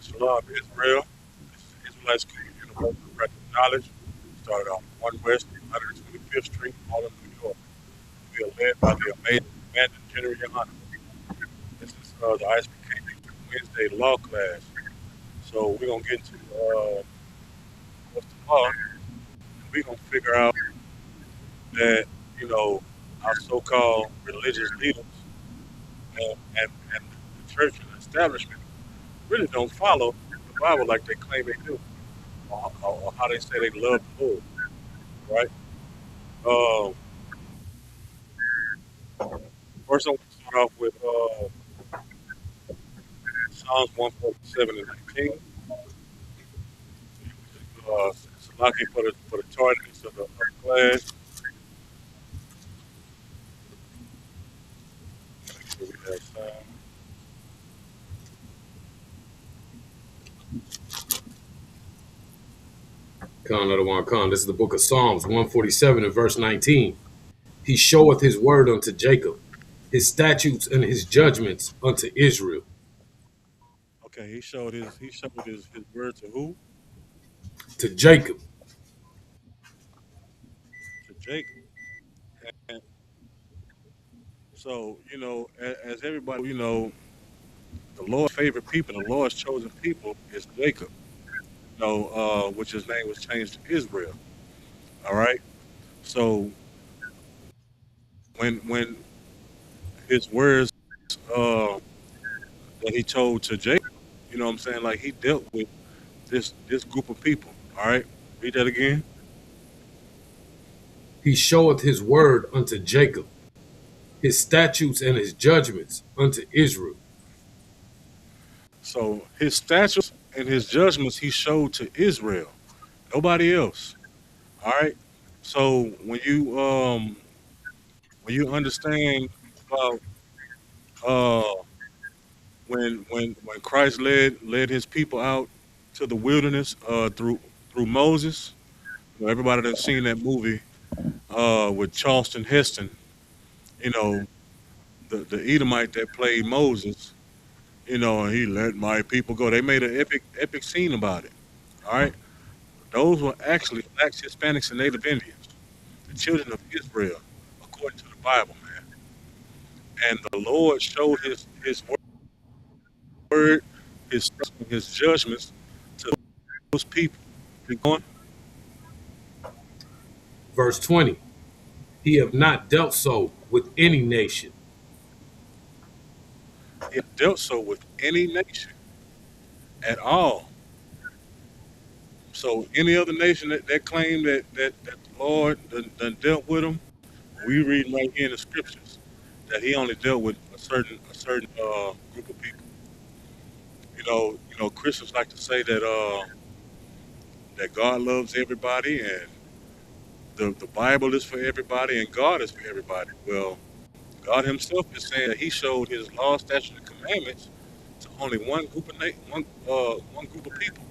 Shalom, Israel. This is Israelite School University of Practical Knowledge. Started on 1 West, 125th Street, Harlem, New York. We are led by the amazing Commander General YAHANNA. This is the I.S.U.P.K Wednesday law class. So we're going to get to what's the law, and we're going to figure out that, our so-called religious leaders and the church and establishment really don't follow the Bible like they claim they do, or how they say they love the Lord, right? Um, First, I want to start off with Psalms 147 and 19. Salaki for the tardiness of the class. Make sure we have time. Khan. This is the book of Psalms 147 and verse 19. He showeth his word unto Jacob, his statutes and his judgments unto Israel. Okay, he showed his word to who? To Jacob. To Jacob. And so, as everybody, the Lord's favorite people, the Lord's chosen people is Jacob. Which his name was changed to Israel. All right. So when his words uh, that he told to Jacob, you know what I'm saying? Like he dealt with this group of people. All right. Read that again. He showeth his word unto Jacob, his statutes and his judgments unto Israel. So his statutes and his judgments he showed to Israel. Nobody else. All right. So when you understand about uh when Christ led his people out to the wilderness through Moses, everybody that's seen that movie with Charleston Heston, you know, the Edomite that played Moses, and he let my people go. They made an epic scene about it. All right, those were actually blacks, Hispanics, and Native Indians, the children of Israel, according to the Bible, man. And the Lord showed his word, his judgments to those people. Keep going. Verse 20. He have not dealt so with any nation. He dealt so with any nation at all. So any other nation that claimed that the Lord done dealt with them, we read right here in the scriptures that He only dealt with a certain group of people. Christians like to say that God loves everybody and the Bible is for everybody and God is for everybody. Well, God Himself is saying that He showed His law, statutes, and commandments to only one group of one group of people.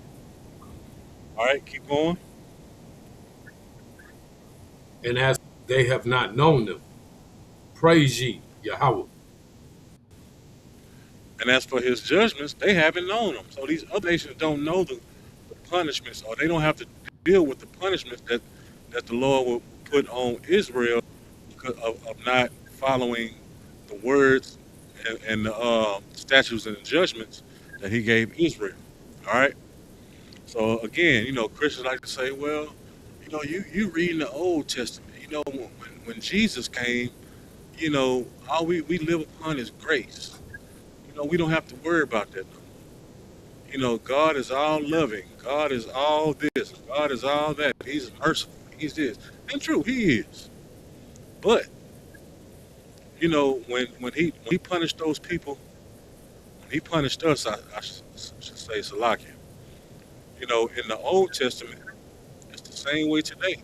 All right, keep going. And as they have not known them, praise ye Yahweh. And as for His judgments, they haven't known them. So these other nations don't know the punishments, or they don't have to deal with the punishments that the Lord will put on Israel because of not following the words and the statutes and the judgments that He gave Israel. All right. So again, Christians like to say, well, you read in the Old Testament, when Jesus came, all we live upon is grace. We don't have to worry about that no more. God is all loving. God is all this. God is all that. He's merciful. He's this. And true, He is. But when he punished those people, when He punished us, I should say Salakia. In the Old Testament, it's the same way today.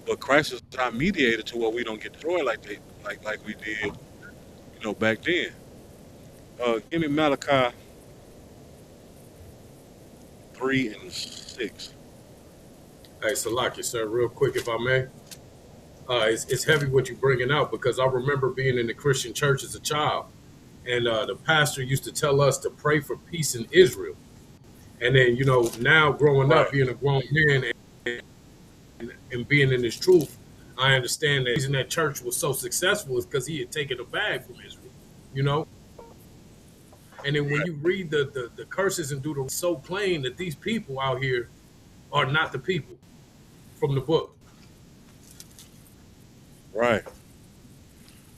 But Christ is our mediator to where we don't get destroyed like we did, back then. Give me Malachi 3:6. Hey, Salaki, sir, real quick, if I may. It's heavy what you're bringing out because I remember being in the Christian church as a child, and the pastor used to tell us to pray for peace in Israel. And then, now growing Right. up, being a grown man and being in this truth, I understand that the reason that church was so successful is because he had taken a bag from Israel, you know? And then when you read the curses and Deuteronomy, it's so plain that these people out here are not the people from the book. Right.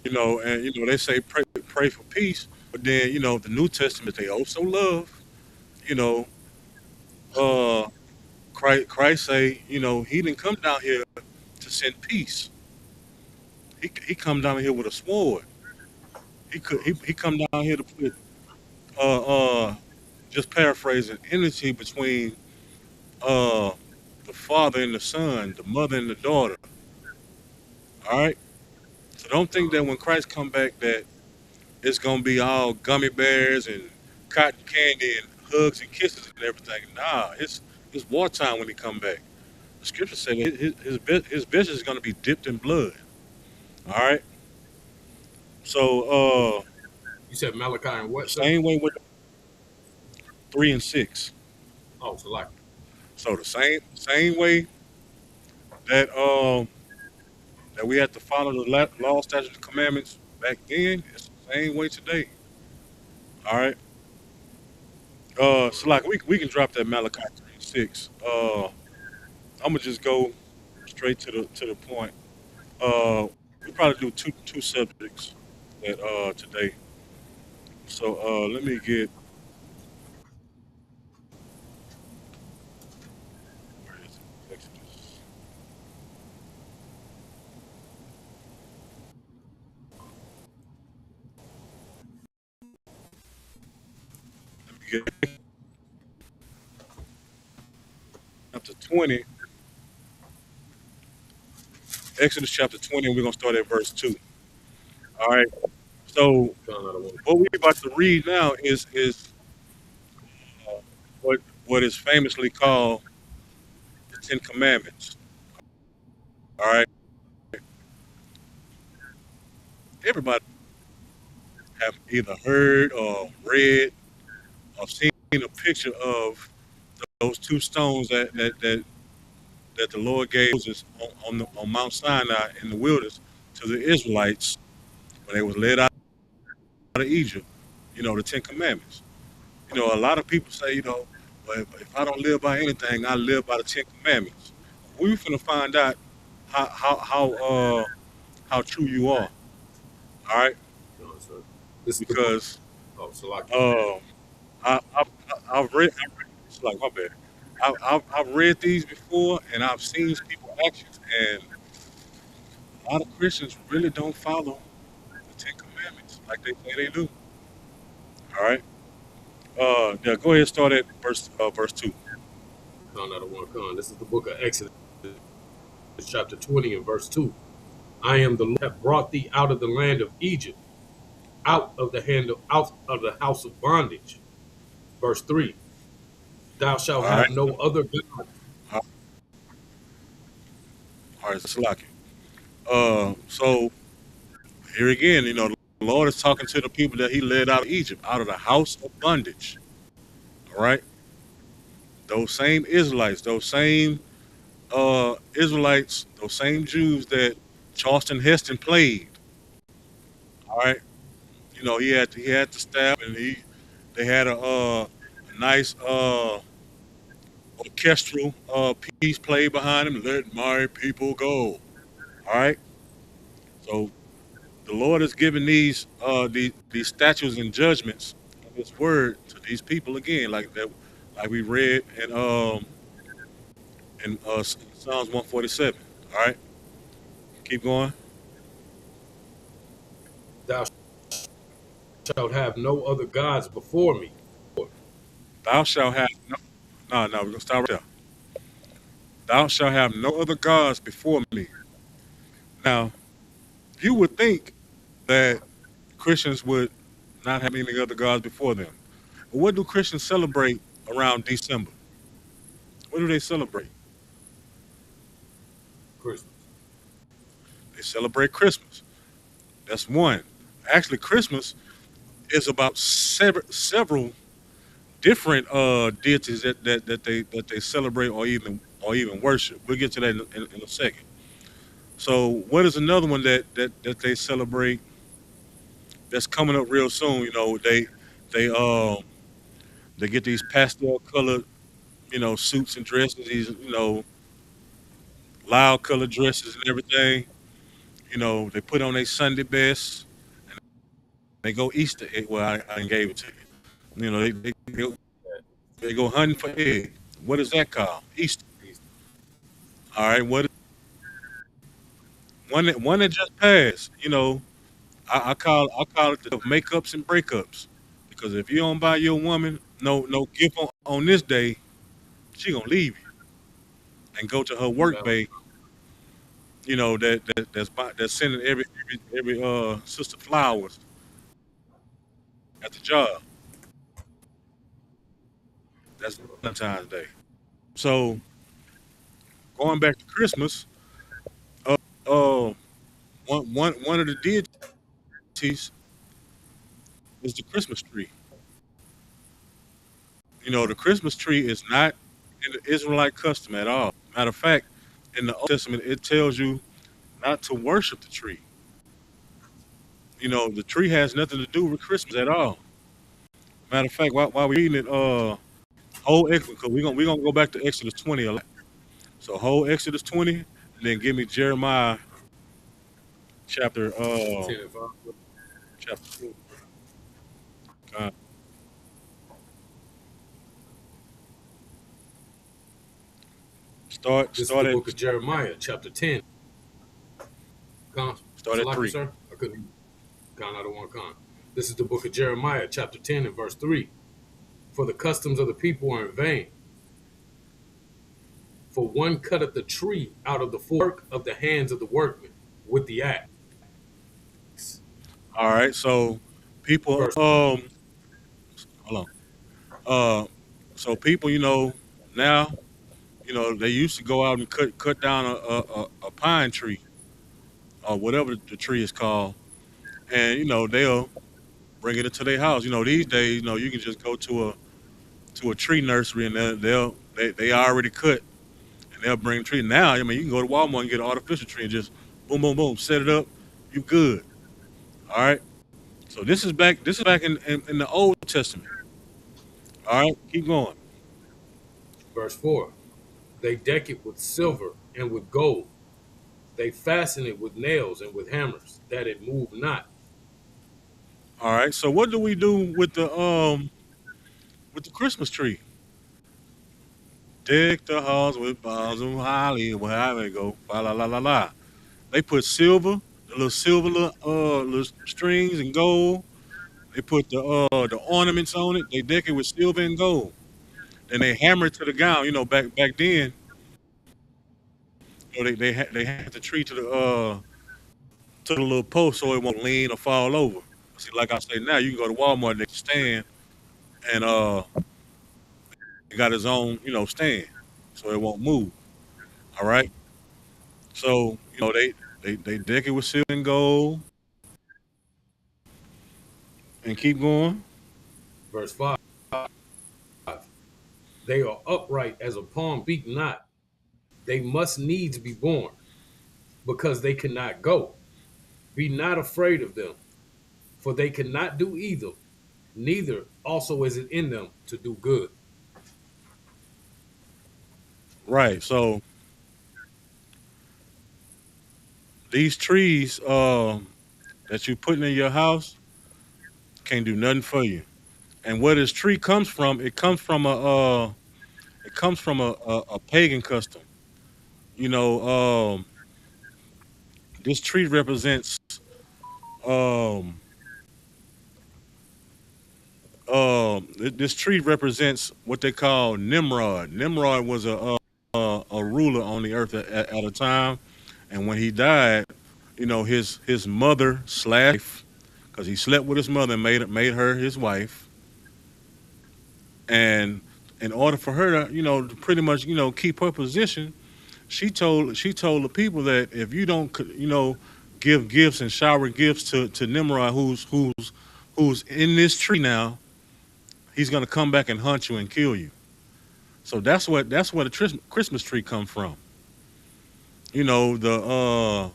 And they say pray for peace, but then the New Testament they also love. You know, uh, Christ say he didn't come down here to send peace. He come down here with a sword. He come down here to put uh uh just paraphrasing enmity between uh the father and the son, the mother and the daughter. All right. So don't think that when Christ come back that it's gonna be all gummy bears and cotton candy and hugs and kisses and everything. Nah, it's wartime when he come back. The scripture said that his vision is gonna be dipped in blood. All right. So You said Malachi and the what, sir? same way with 3 and 6. Oh, so like, So the same way that that we had to follow the law, statutes, and commandments back then, it's the same way today. All right. So like we can drop that Malachi 3 and 6. I'm gonna just go straight to the point. We probably do two subjects that today. So let me get where is it? Exodus. Let me get up to 20. Exodus chapter 20, and we're gonna start at verse 2. All right. So found out I want. what we about to read now is uh, what is famously called the Ten Commandments. All right. Everybody have either heard or read or seen a picture of those two stones that the Lord gave Moses on Mount Sinai in the wilderness to the Israelites when they was led out of Egypt. The Ten Commandments. A lot of people say, well, if I don't live by anything, I live by the Ten Commandments. We're finna find out how true you are. All right, Sir. This is the book. because Oh, so like, uh, I've read it's like my bad. I've read these before, and I've seen people's actions, and a lot of Christians really don't follow the Ten Commandments like they say they do. All right. Yeah. Go ahead. And start at verse 2. found out I want to come. This is the book of Exodus, chapter 20 and verse 2. I am the Lord that brought thee out of the land of Egypt, out of the house of bondage. Verse 3. Thou shalt All right. have no other God. All right. Salaki. So here again, the Lord is talking to the people that He led out of Egypt, out of the house of bondage. All right. Those same Israelites, those same Jews that Charleston Heston played. All right. He had the staff, and they had a nice orchestral piece played behind him. Let my people go. All right. So the Lord has given these statutes and judgments of His word to these people again, like that, like we read in Psalms 147. All right. Keep going. Thou shalt have no other gods before me. Thou shalt have no. We're gonna start right there. Thou shalt have no other gods before me. Now, you would think that Christians would not have any other gods before them. But what do Christians celebrate around December? What do they celebrate? Christmas. They celebrate Christmas. That's one. Actually, Christmas is about several different deities that they celebrate or even worship. We'll get to that in a second. So what is another one that they celebrate that's coming up real soon? They they get these pastel colored suits and dresses, these loud colored dresses and everything. They put on their Sunday best. They go Easter egg. Well, I gave it to you. They go hunting for egg. What is that called? Easter. All right. What one that just passed? I call it the makeups and breakups, because if you don't buy your woman no gift on this day, she gonna leave you and go to her work Well, bay. That's sending every sister flowers at the job. That's Valentine's Day. So going back to Christmas, uh, one of the deities is the Christmas tree. The Christmas tree is not in the Israelite custom at all. Matter of fact, in the Old Testament, it tells you not to worship the tree. The tree has nothing to do with Christmas at all. Matter of fact, while we're reading it, whole Exodus, because we're gonna go back to Exodus 20 a lot. So whole Exodus 20, and then give me Jeremiah chapter 10 and 5. chapter 2. Uh, start This is the start at book of Jeremiah, chapter 10. Con, start at Salaki, 3. sir? I couldn't. Con, I don't want con. This is the book of Jeremiah, chapter 10 and verse 3. For the customs of the people are in vain. For one cutteth the tree out of the fork of the hands of the workmen with the axe. All right, so people Verse hold on. So people, now, they used to go out and cut down a pine tree or whatever the tree is called, and they'll bring it into their house. These days, you can just go to a tree nursery, and they already cut, and they'll bring the tree. Now, I mean, you can go to Walmart and get an artificial tree and just boom, boom, boom, set it up. You good. All right. So this is back in the Old Testament. All right, keep going. verse 4. They deck it with silver and with gold. They fasten it with nails and with hammers, that it move not. All right. So what do we do with the Christmas tree? Deck the halls with boughs of holly, wherever they go. La la la la la. They put silver, the little silver little strings and gold. They put the ornaments on it. They deck it with silver and gold. And they hammer it to the ground. Back then, they had the tree to the little post so it won't lean or fall over. See, like I say now, you can go to Walmart and they stand, and he got his own stand, so it won't move. All right. So they deck it with silver and gold, and keep going. Verse 5. They are upright as a palm, speak not. They must needs be born, because they cannot go. Be not afraid of them, for they cannot do either, neither also is it in them to do good. Right. So these trees that you putting in your house can't do nothing for you. And where this tree comes from, it comes from a pagan custom. You know, this tree represents um, this tree represents what they call Nimrod. Nimrod was a ruler on the earth at a time, and when he died, his mother slash, because he slept with his mother and made her his wife, and in order for her to pretty much keep her position, she told the people that if you don't give gifts and shower gifts to Nimrod, who's in this tree now, he's gonna come back and hunt you and kill you. So that's where the Christmas tree come from. You know the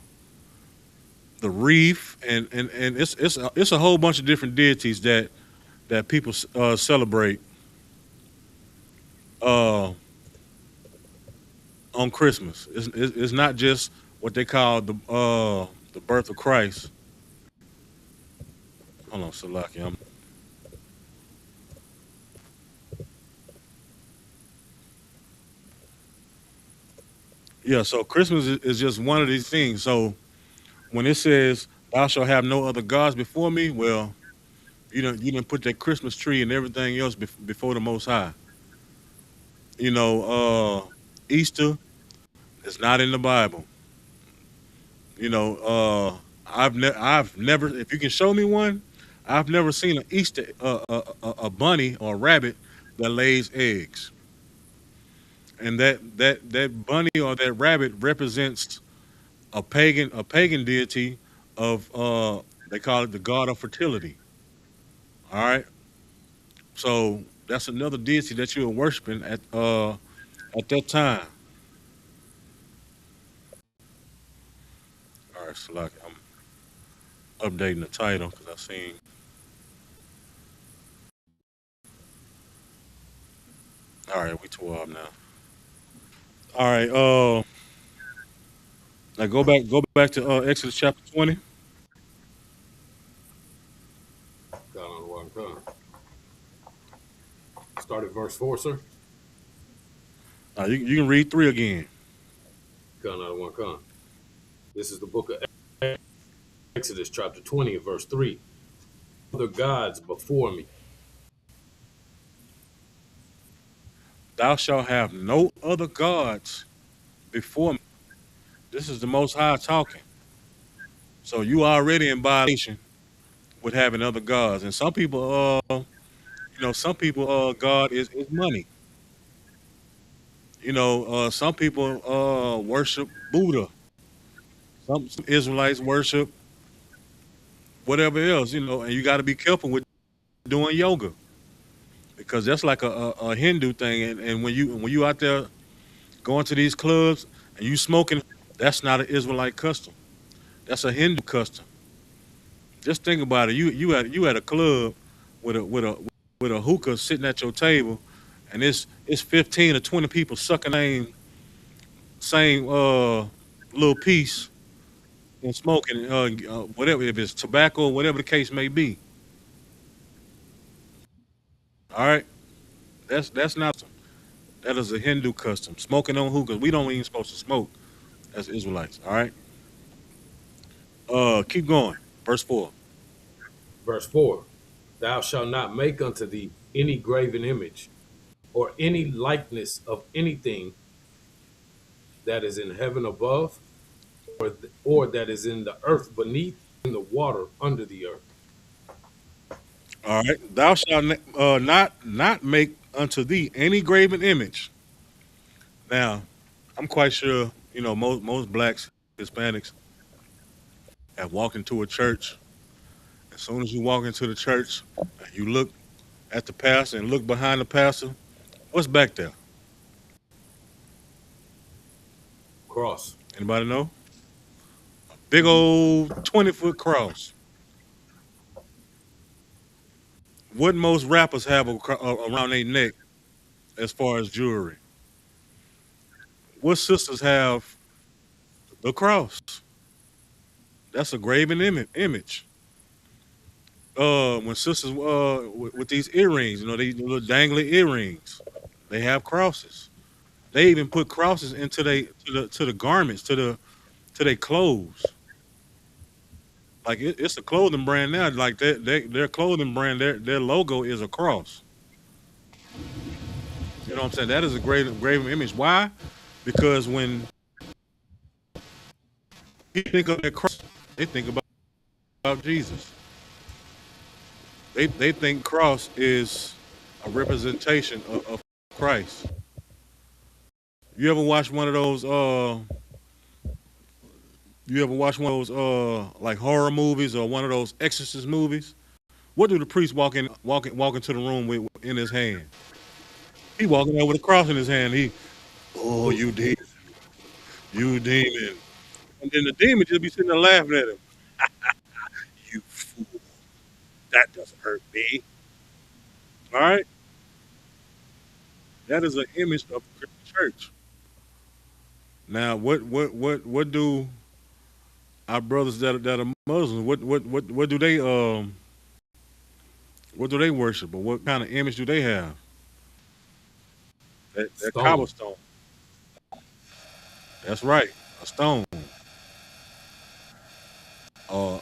wreath and it's a whole bunch of different deities that people celebrate uh, on Christmas. It's not just what they call the birth of Christ. Hold on, Salaki. Yeah, so Christmas is just one of these things. So when it says, "Thou shalt have no other gods before me," well, you didn't put that Christmas tree and everything else before the Most High. You know, Easter is not in the Bible. You know, I've never. If you can show me one, I've never seen an Easter a bunny or a rabbit that lays eggs, and that bunny or that rabbit represents a pagan deity of they call it the god of fertility. All right, so that's another deity that you were worshiping at that time. All right, so like I'm updating the title because I seen. All right, we 12 now. All right, now go back to Exodus chapter 20. God on one come. Start at verse 4, sir. You can read 3 again. God on one come. This is the book of Exodus, chapter 20, and verse 3. Other gods before me. Thou shalt have no other gods before me. This is the Most High talking. So you already in violation with having other gods. And some people, some people, God is money. Some people worship Buddha. Some Israelites worship whatever else. And you got to be careful with doing yoga because that's like a Hindu thing. And when you out there going to these clubs and you smoking, that's not an Israelite custom. That's a Hindu custom. Just think about it. You at a club with a hookah sitting at your table, and it's 15 or 20 people sucking same little piece and smoking whatever, if it's tobacco or whatever the case may be. All right, that's not, that is a Hindu custom. Smoking on hookahs, we don't even supposed to smoke as Israelites. All right, keep going. Verse 4. Verse 4. Thou shalt not make unto thee any graven image or any likeness of anything that is in heaven above or that is in the earth beneath, in the water under the earth. All right, thou shalt not make unto thee any graven image. Now, I'm quite sure most blacks, Hispanics have walked into a church. As soon as you walk into the church, and you look at the pastor and look behind the pastor. What's back there? Cross. Anybody know? Big old 20-foot cross. What most rappers have around their neck as far as jewelry? What sisters have the cross? That's a graven image. When sisters with these earrings, these little dangly earrings, they have crosses. They even put crosses into the garments, to their clothes. Like it's a clothing brand now. Like their clothing brand, their logo is a cross. You know what I'm saying? That is a great graven image. Why? Because when people think of that cross, they think about Jesus. They think cross is a representation of Christ. You ever watch one of those? You ever watch one of those like horror movies or one of those Exorcist movies What do the priest walk into the room with in his hand? He walking there with a cross in his hand. Oh, you demon. And then the demon just be sitting there laughing at him. You fool. That doesn't hurt me. All right? That is an image of the Christian church. Now, what do our brothers that are Muslims, what do they worship, or what kind of image do they have? That Stone. cobblestone. That's right, a stone. Uh,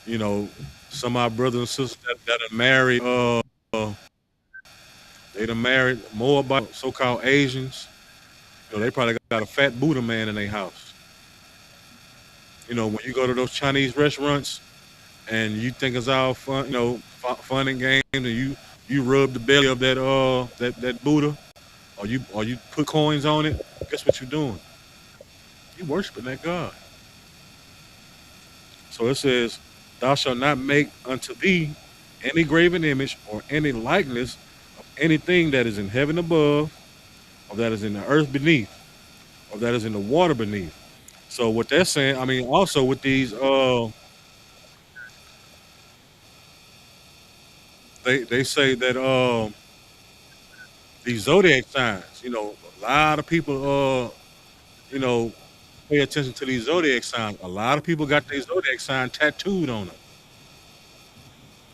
you know, some of our brothers and sisters that are married, they done married more about so-called Asians. They probably got a fat Buddha man in their house. When you go to those Chinese restaurants and you think it's all fun, fun and games, and you rub the belly of that Buddha, or you put coins on it. Guess what you're doing? You worshiping that God. So it says, "Thou shalt not make unto thee any graven image or any likeness of anything that is in heaven above, or that is in the earth beneath, or that is in the water beneath." So what they're saying, I mean, also with these, they say that these zodiac signs. A lot of people, you know, pay attention to these zodiac signs. A lot of people got their zodiac sign tattooed on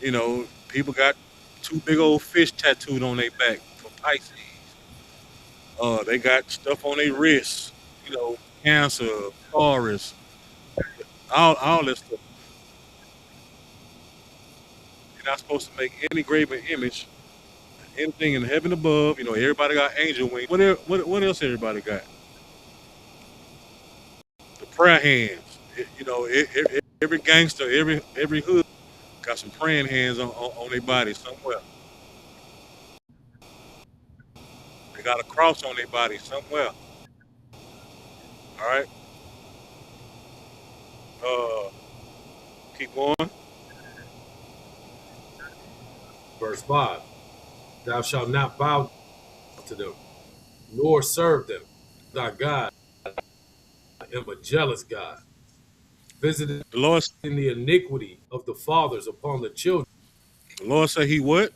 them. People got two big old fish tattooed on their back for Pisces. They got stuff on their wrists. Cancer, Taurus, all this stuff. You're not supposed to make any graven image, anything in heaven above. Everybody got angel wings. What else everybody got? The prayer hands. Every gangster, every hood got some praying hands on their body somewhere. They got a cross on their body somewhere. All right. Uh, keep going. Verse 5. Thou shalt not bow to them, nor serve them. Thy God am a jealous God, visiting The Lord, the iniquity of the fathers upon the children. the Lord said He what?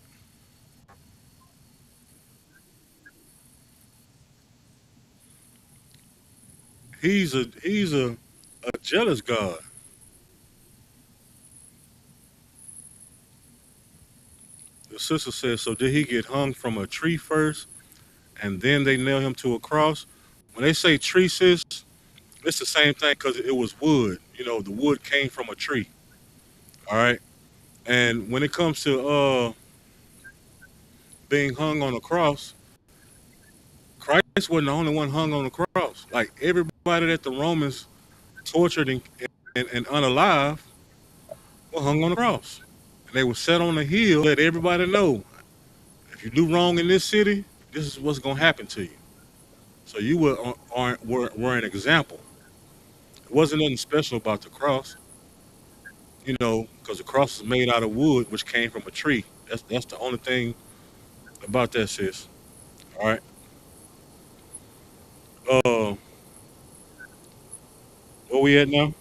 He's a jealous God. The sister says, so did He get hung from a tree first, and then they nail Him to a cross? When they say tree, sis, it's the same thing because it was wood. The wood came from a tree. All right. And when it comes to being hung on a cross, Christ wasn't the only one hung on the cross. Like everybody that the Romans tortured and unalive were hung on the cross. And they were set on a hill, let everybody know, if you do wrong in this city, this is what's going to happen to you. So you were an example. It wasn't nothing special about the cross, because the cross is made out of wood, which came from a tree. That's the only thing about that, sis. All right. Uh, where we at now?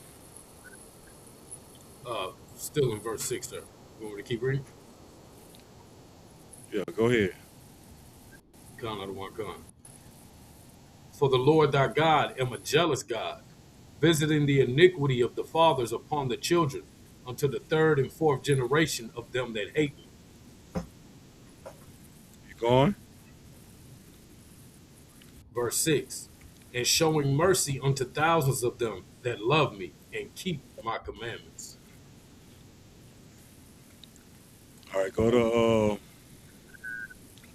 Still in verse 6 there. You want me to keep reading? Yeah, go ahead. Con out of one con. For the Lord thy God am a jealous God, visiting the iniquity of the fathers upon the children, unto the third and fourth generation of them that hate me. You going? Verse 6. And showing mercy unto thousands of them that love me and keep my commandments. All right, go to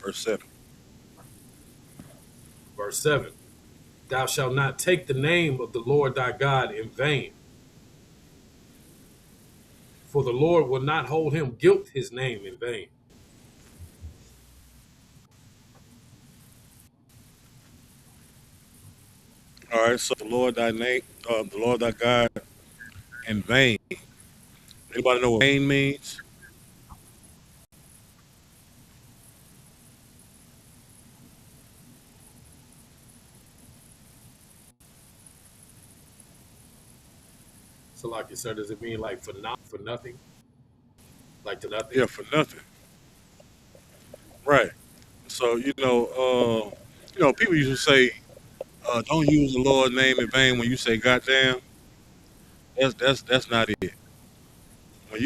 verse 7. Verse 7. Thou shalt not take the name of the Lord thy God in vain, for the Lord will not hold him guilt his name in vain. All right, so the Lord thy God in vain. Anybody know what vain means? So, like you said, does it mean like for nothing, like to nothing? Yeah, for nothing. Right. So people used to say, "Don't use the Lord's name in vain." When you say "goddamn," that's not it. When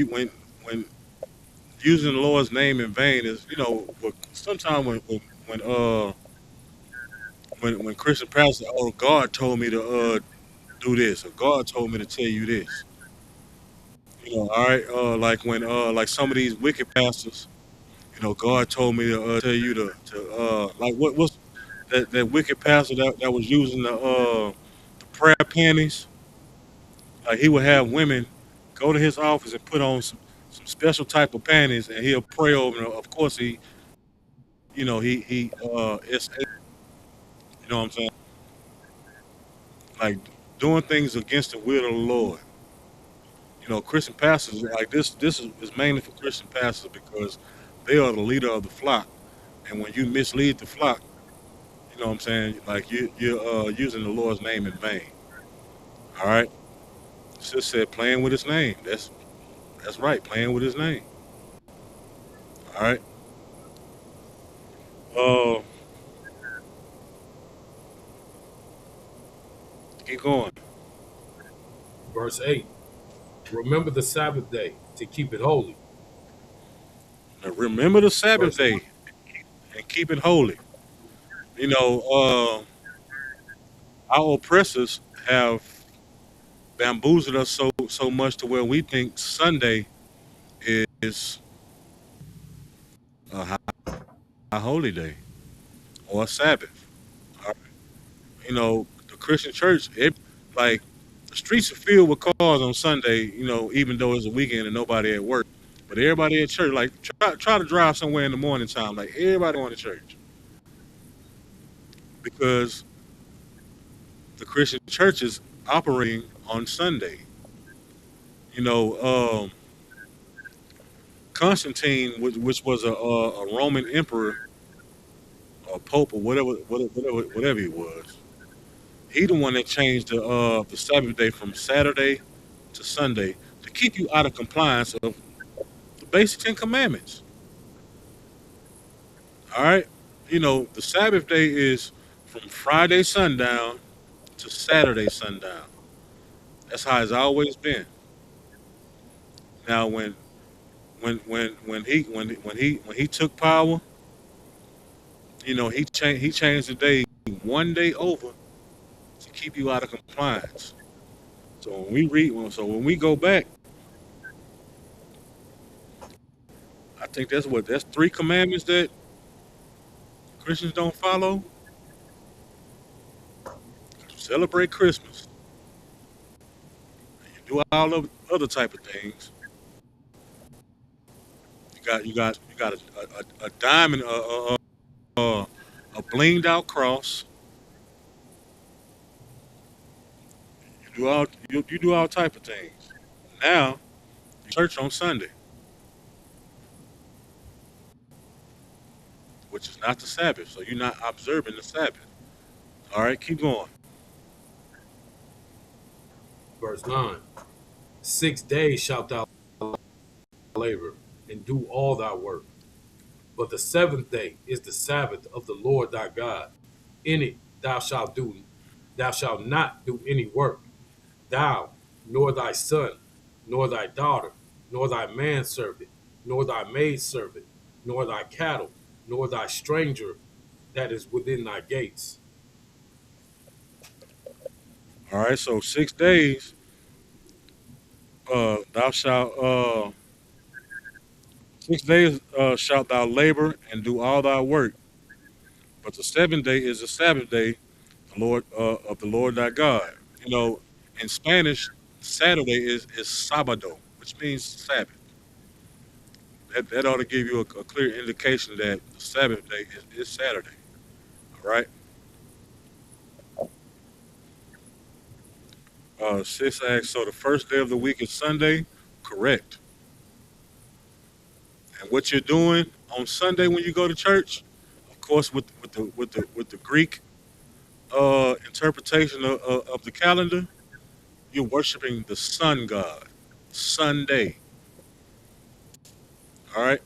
using the Lord's name in vain is, sometimes when Christian pastors, oh, God told me to do this, or God told me to tell you this. All right, like when like some of these wicked pastors, God told me to tell you to like what's that wicked pastor that was using the prayer panties. Like he would have women go to his office and put on some special type of panties, and he'll pray over them. Of course, it's, you know what I'm saying, like doing things against the will of the Lord. Christian pastors like this. This is mainly for Christian pastors because they are the leader of the flock, and when you mislead the flock, you know what I'm saying, like you're using the Lord's name in vain. All right, it just said playing with His name. That's right, playing with His name. All right. Uh, keep going. Verse 8. Remember the Sabbath day to keep it holy. Now, remember the Sabbath Verse 9. day and keep it holy. You know, our oppressors have bamboozled us so much to where we think Sunday is a high holy day or a Sabbath. All right. The Christian church, like the streets are filled with cars on Sunday. Even though it's a weekend and nobody at work, but everybody at church. Like try to drive somewhere in the morning time. Like everybody going to church because the Christian church is operating on Sunday. You know, Constantine, which was a Roman emperor or pope or whatever he was. He the one that changed the Sabbath day from Saturday to Sunday to keep you out of compliance of the basic Ten Commandments. All right, the Sabbath day is from Friday sundown to Saturday sundown. That's how it's always been. Now, when he took power, he changed the day one day over to keep you out of compliance. So when we go back, I think that's three commandments that Christians don't follow. Celebrate Christmas. You do all of other type of things. You got a diamond, a blinged out cross. You do all type of things. Now, church on Sunday, which is not the Sabbath, so you're not observing the Sabbath. All right, keep going. Verse 9. 6 days shalt thou labor and do all thy work. But the seventh day is the Sabbath of the Lord thy God. In it thou shalt not do any work, thou, nor thy son, nor thy daughter, nor thy manservant, nor thy maidservant, nor thy cattle, nor thy stranger that is within thy gates. All right, so 6 days, thou shalt 6 days shalt thou labor and do all thy work. But the seventh day is the Sabbath day, the Lord of the Lord thy God. In Spanish, Saturday is sábado, which means Sabbath. That ought to give you a clear indication that the Sabbath day is Saturday. All right. Sis asks, so the first day of the week is Sunday. Correct. And what you're doing on Sunday when you go to church, of course, with the Greek interpretation of the calendar, you're worshiping the sun god, Sunday. All right.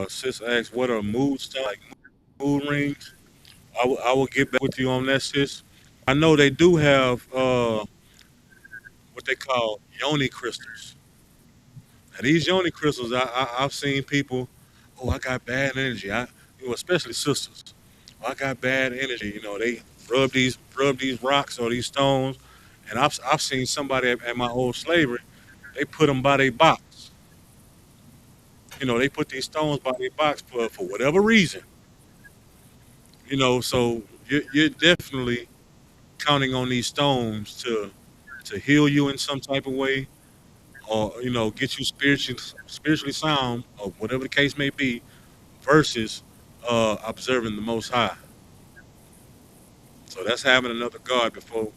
Sis asked, what are mood stuff like mood rings? I will get back with you on that, sis. I know they do have what they call yoni crystals. Now these yoni crystals, I've seen people. Oh, I got bad energy. Especially sisters. Oh, I got bad energy. They rub these rocks or these stones, and I've seen somebody at my old slavery. They put them by their box. They put these stones by their box for whatever reason. So you're definitely counting on these stones to heal you in some type of way, or get you spiritually sound, or whatever the case may be, versus observing the Most High. So that's having another God before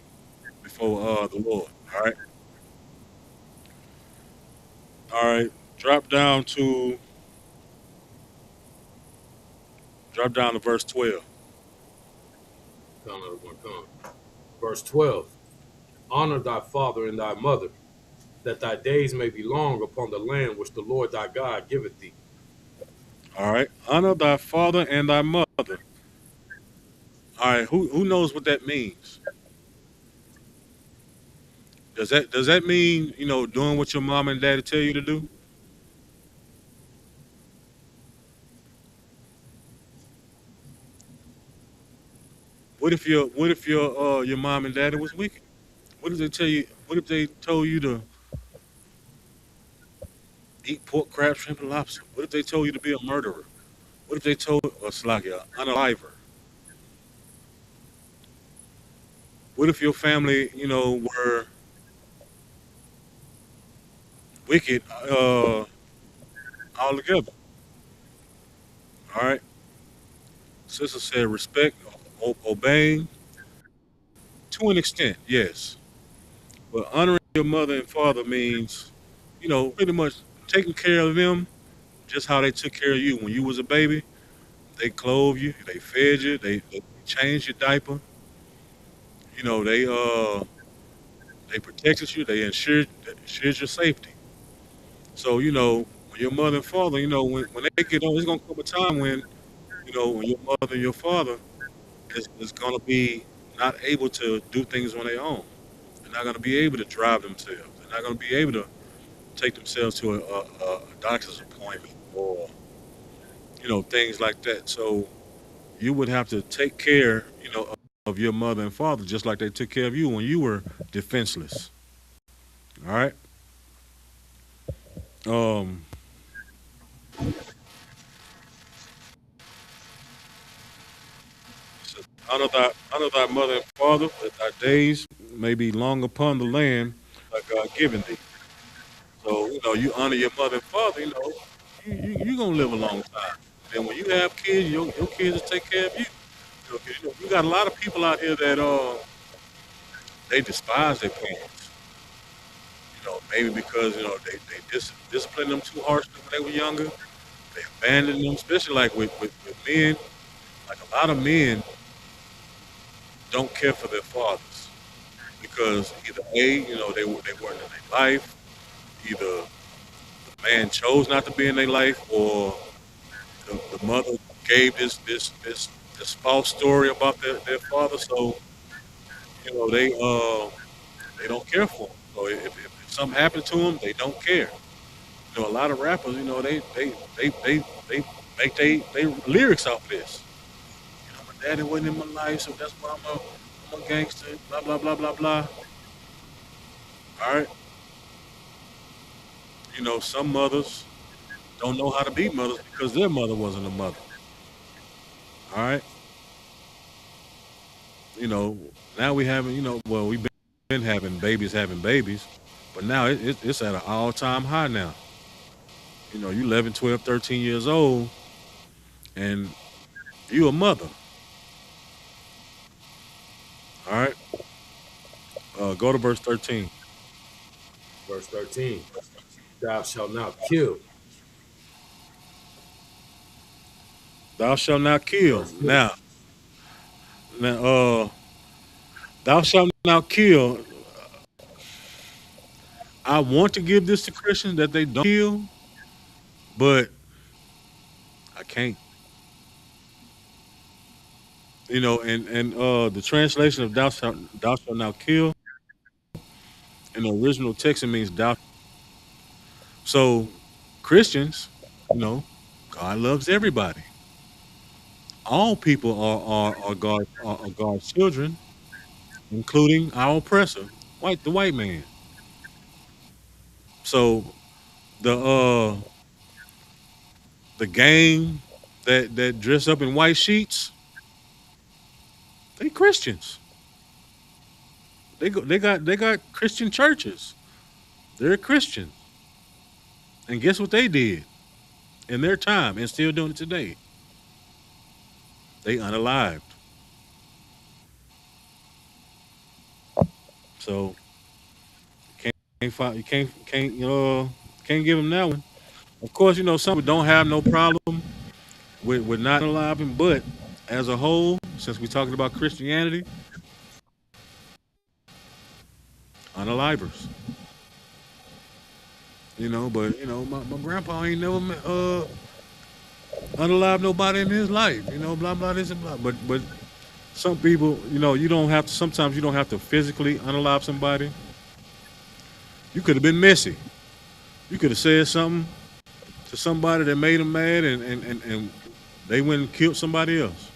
the Lord. All right, all right. Drop down to drop down to verse 12. Come. Verse 12. Honor thy father and thy mother, that thy days may be long upon the land which the Lord thy God giveth thee. All right, honor thy father and thy mother. All right, who knows what that means? Does that mean doing what your mom and daddy tell you to do? What if your mom and daddy was wicked? What if they tell you? What if they told you to eat pork, crab, shrimp, and lobster? What if they told you to be a murderer? What if they told Slakia, unaliver? What if your family, were wicked altogether? All right. Sister said respect, obeying to an extent, yes. But honoring your mother and father means, pretty much taking care of them just how they took care of you when you was a baby. They clothed you, they fed you, they changed your diaper. They protected you, they ensured your safety. So when your mother and father, when they get on, it's gonna come a time when your mother and your father is gonna be not able to do things on their own. They're not gonna be able to drive themselves. They're not gonna be able to take themselves to a doctor's appointment, or things like that. So you would have to take care, of your mother and father just like they took care of you when you were defenseless. All right. Um, so honor thy mother and father, that thy days may be long upon the land that God given thee. So you honor your mother and father. You gonna live a long time. Then when you have kids, your kids will take care of you. 'Cause, you got a lot of people out here that they despise their parents. Maybe because they disciplined them too harshly when they were younger. They abandoned them, especially like with men. Like a lot of men don't care for their fathers because either they weren't in their life, either the man chose not to be in their life, or the mother gave this false story about their father. So they don't care for them. So if something happened to them, they don't care. A lot of rappers, they make they lyrics off this. My daddy wasn't in my life, so that's why I'm a gangster. Blah blah blah blah blah. All right. Some mothers don't know how to be mothers because their mother wasn't a mother. All right. You know, Now we having, well, we've been having babies, but now it's at an all-time high now. You 11, 12, 13 years old, and you a mother. All right. Go to verse 13. Verse 13. Thou shalt not kill. Thou shalt not kill. Verse 2. Now, thou shalt not kill. I want to give this to Christians that they don't kill, but I can't. And the translation of thou shalt not kill in the original text it means thou. So Christians, you know, God loves everybody. All people are God's children, including our oppressor, the white man. So the the gang that dress up in white sheets, they Christians. They got Christian churches. They're Christians. And guess what they did in their time and still doing it today? They unalived. So you can't give them that one. Of course, some people don't have no problem with not unaliving, but as a whole, since we're talking about Christianity, unalivers. But my grandpa ain't never unalive nobody in his life. Blah blah this and blah. But some people, you don't have to. Sometimes you don't have to physically unalive somebody. You could have been messy. You could have said something to somebody that made them mad, and they went and killed somebody else.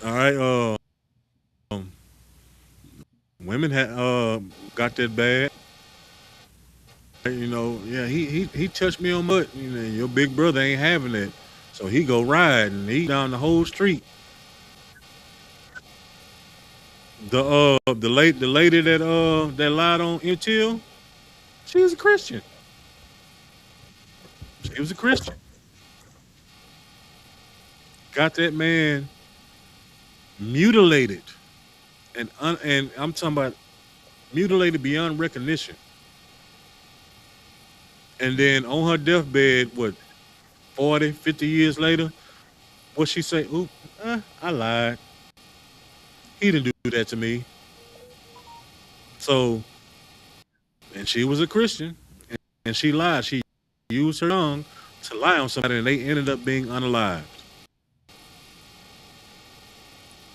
All right. Women had got that bad. Yeah, he touched me on my butt. Your big brother ain't having it, so he go ride and he down the whole street. The lady that lied on Intel, she was a Christian. She was a Christian. Got that man mutilated, and I'm talking about mutilated beyond recognition. And then on her deathbed, what, 40, 50 years later, what she say? Oop, I lied. He didn't do that to me. So, and she was a Christian, and she lied. She used her tongue to lie on somebody, and they ended up being unalived.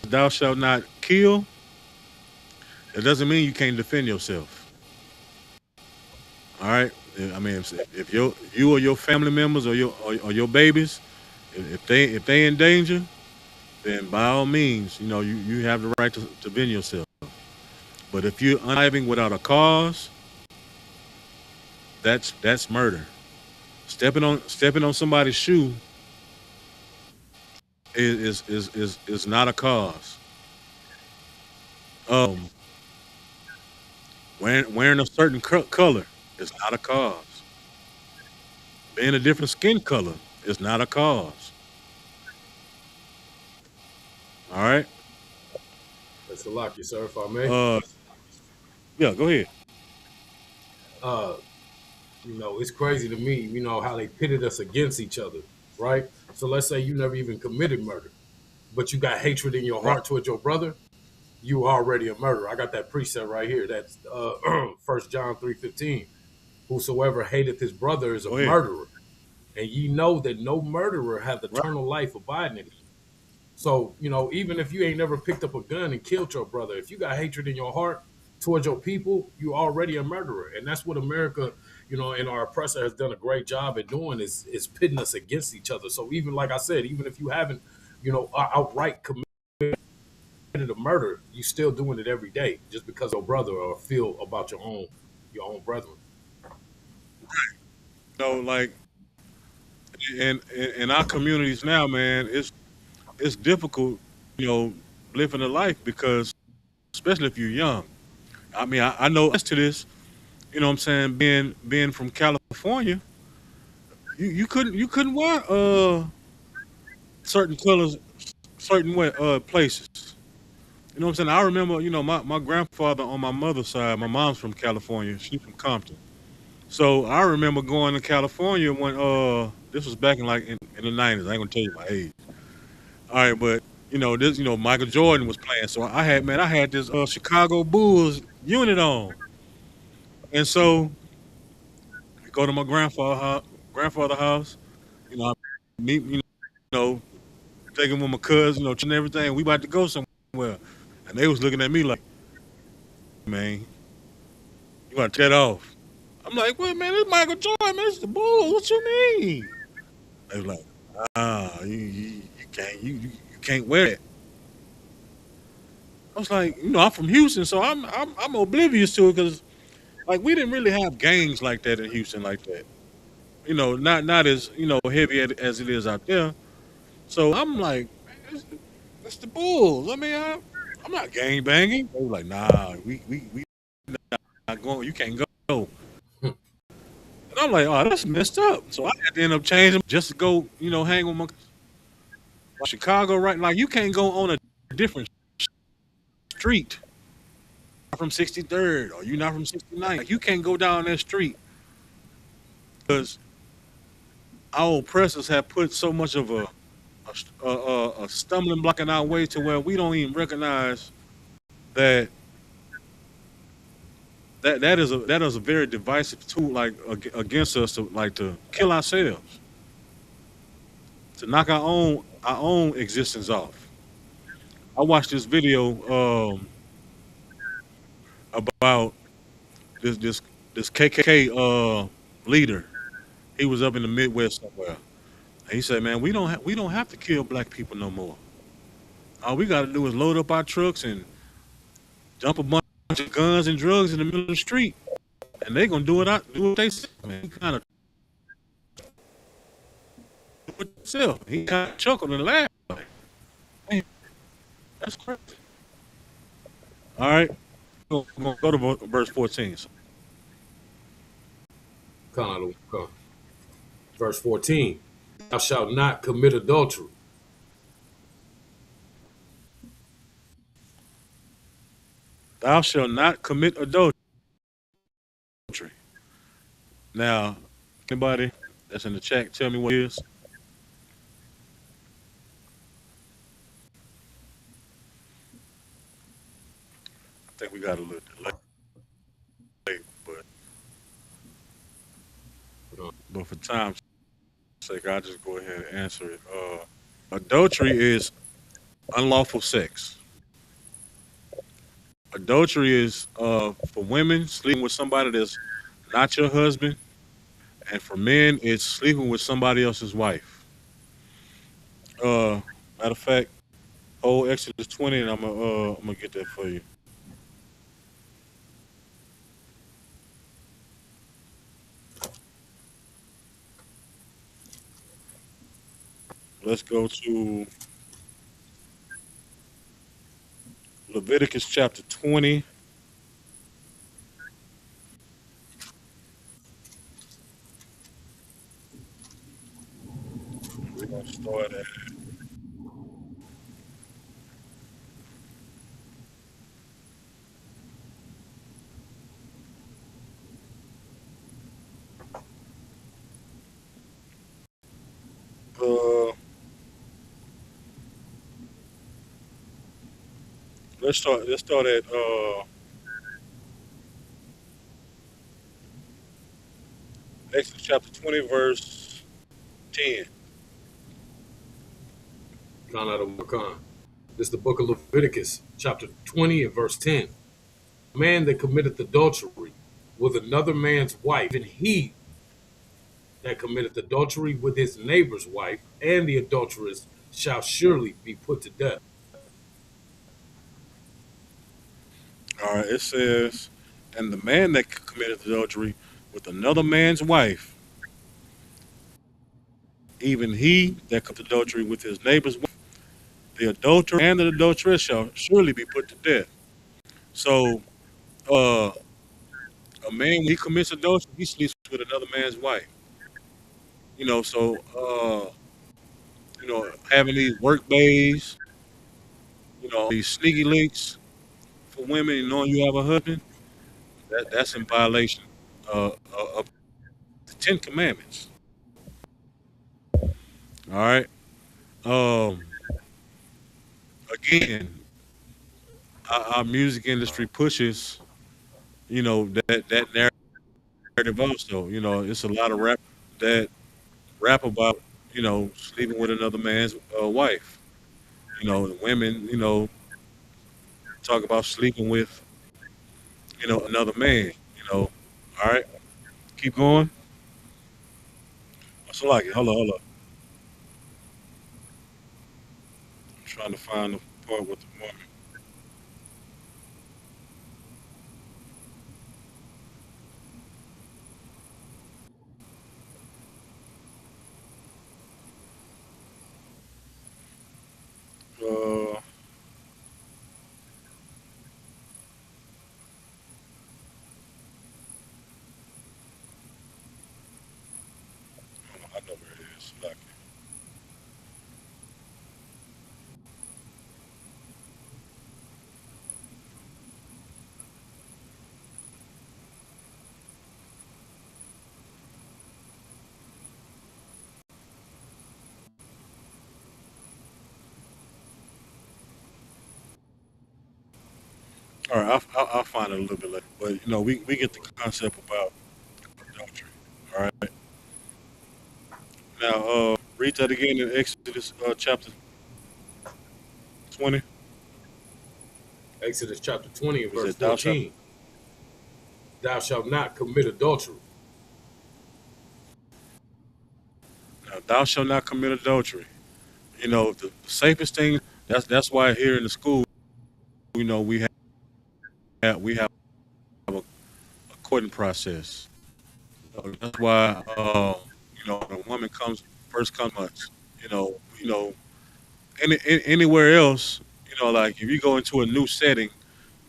Thou shalt not kill. It doesn't mean you can't defend yourself. All right. I mean, if you or your family members or your babies, if they in danger, then by all means, you have the right to defend yourself. But if you're unaliving without a cause, that's murder. Stepping on somebody's shoe is not a cause. Um, wearing a certain color is not a cause. Being a different skin color is not a cause. All right. That's a lock you, sir, if I may. Uh, yeah. Go ahead. Uh, it's crazy to me, how they pitted us against each other, right? So let's say you never even committed murder, but you got hatred in your Right. heart towards your brother, you already a murderer. I got that precept right here. That's 1 John 3:15. Whosoever hateth his brother is a Go ahead. murderer. And ye know that no murderer hath Right. eternal life abiding in him. So, even if you ain't never picked up a gun and killed your brother, if you got hatred in your heart towards your people, you already a murderer. And that's what America, and our oppressor has done a great job at doing is pitting us against each other. So even like I said, even if you haven't, outright committed a murder, you still doing it every day just because your brother or feel about your own brethren. Like in our communities now, man, it's difficult, you know, living a life because especially if you're young. I mean, I know as to this, what I'm saying, being from California, you couldn't wear certain colors certain way places. You know what I'm saying? I remember, my grandfather on my mother's side, my mom's from California, she's from Compton. So I remember going to California when this was back in in the 90s. I ain't gonna tell you my age. All right, but this Michael Jordan was playing. So I had this Chicago Bulls unit on, and so we go to my grandfather house. I meet know taking with my cousins, and everything. We about to go somewhere, and they was looking at me like, man, you gotta take that off. I'm like, well, man, this Michael Jordan, man, this is the Bulls. What you mean? They was like, you can't wear it. I was like, I'm from Houston, so I'm oblivious to it because like we didn't really have gangs like that in Houston like that. Not as heavy as it is out there. So I'm like, man, it's the Bulls. I mean, I'm not gang banging. They were like, nah, we not going. You can't go. And I'm like, oh, that's messed up. So I had to end up changing just to go, hang with my Chicago, right? Like you can't go on a different street from 63rd or you're not from 69th. Like, you can't go down that street because our oppressors have put so much of a stumbling block in our way to where we don't even recognize that that is a very divisive tool like against us to kill ourselves, to knock our own existence off. I watched this video about this this KKK leader. He was up in the Midwest somewhere. And he said, "Man, we don't have to kill black people no more. All we got to do is load up our trucks and dump a bunch of guns and drugs in the middle of the street, and they gonna do what they say." Man, he kind of do it himself. He kind of chuckled and laughed. Like, man, that's crazy. All right, go to verse 14. Con, con. Verse 14. Thou shalt not commit adultery. Thou shalt not commit adultery. Now, anybody that's in the chat, tell me what it is. I think we got a little delay, but Uh, for time's sake, I'll just go ahead and answer it. Adultery is unlawful sex. Adultery is for women sleeping with somebody that's not your husband, and for men it's sleeping with somebody else's wife. Matter of fact, whole Exodus 20, and I'm gonna get that for you. Let's go to Leviticus chapter 20. We're gonna start at uh, let's start at Exodus chapter 20 verse 10. Con out of Con. This is the book of Leviticus, chapter 20 and verse 10. A man that committeth adultery with another man's wife, and he that committeth adultery with his neighbor's wife, and the adulteress shall surely be put to death. All right, it says, and the man that committed adultery with another man's wife, even he that committed adultery with his neighbor's wife, the adulterer and the adulteress shall surely be put to death. So, uh, a man when he commits adultery, he sleeps with another man's wife. So having these work days, these sneaky links for women, and knowing you have a husband, that's in violation of. Ten Commandments. All right. Um, Again, our music industry pushes, that narrative also. It's a lot of rap that rap about, sleeping with another man's wife. The women, talk about sleeping with, another man. All right, keep going. So like it. Hold on. I'm trying to find the part with the woman. I know where it is. Like, all right, I'll find it a little bit later. But we get the concept about adultery. All right. Now, read that again in Exodus chapter 20. Exodus chapter 20 and Was verse it thou shalt? 14. Thou shalt not commit adultery. Now, thou shalt not commit adultery. The safest thing. That's why here in the school, we have a courting process. That's why, when a woman first comes months. Anywhere else, like if you go into a new setting,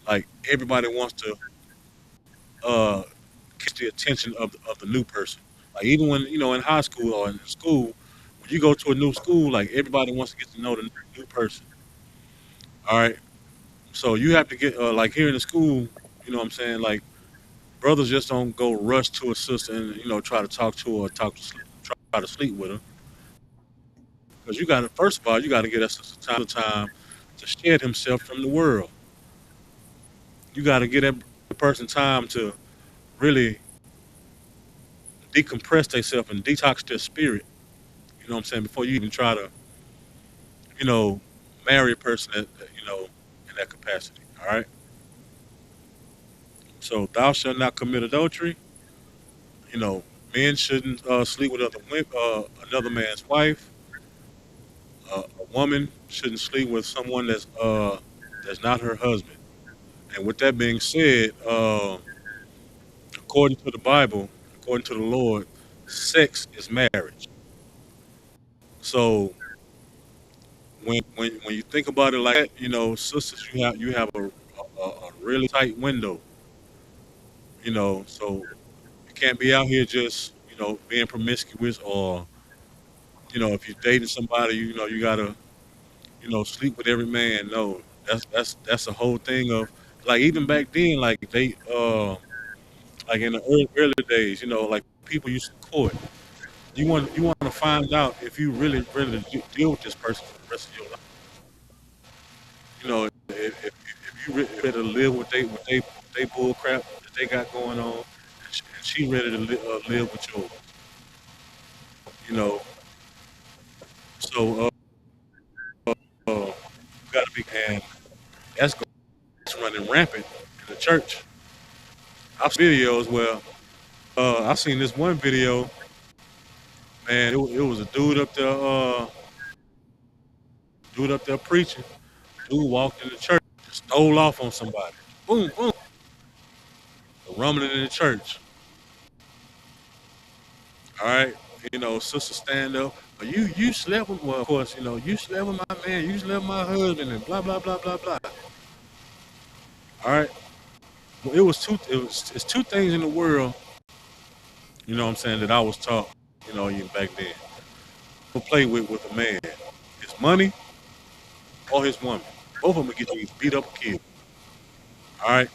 like everybody wants to uh, catch the attention of the new person. Like even when in high school or in school, when you go to a new school, like everybody wants to get to know the new person. All right, so you have to get like here in the school, what I'm saying, like brothers just don't go rush to a sister and try to talk to her or try to sleep with her because you got to first of all you got to get us time to shed himself from the world. You got to get that person time to really decompress themselves and detox their spirit. You know what I'm saying? Before you even try to, you know, marry a person in that capacity. All right. So thou shalt not commit adultery. You know, men shouldn't sleep with another man's wife. A woman shouldn't sleep with someone that's not her husband. And with that being said, according to the Bible, according to the Lord, sex is marriage. So when you think about it like that, sisters, you have a really tight window. So you can't be out here just being promiscuous or if you're dating somebody, you gotta sleep with every man. No, that's the whole thing of like even back then, like they like in the early days, like people used to court. You want to find out if you really deal with this person for the rest of your life. If you ready to live with they bull crap that they got going on, and she ready to live with yours. You know, so you gotta be, and that's running rampant in the church. I've seen videos where I seen this one video, man. It was a dude up there preaching. Dude walked in the church, stole off on somebody. Boom, boom, rumbling in the church. All right, sister stand up. But you slept with, well, of course, you slept with my man, you slept with my husband, and blah blah blah blah blah. All right, well, it's two things in the world, what I'm saying, that I was taught, even back then. Don't play with a man, his money or his woman. Both of them will get you either beat up or killed. All right,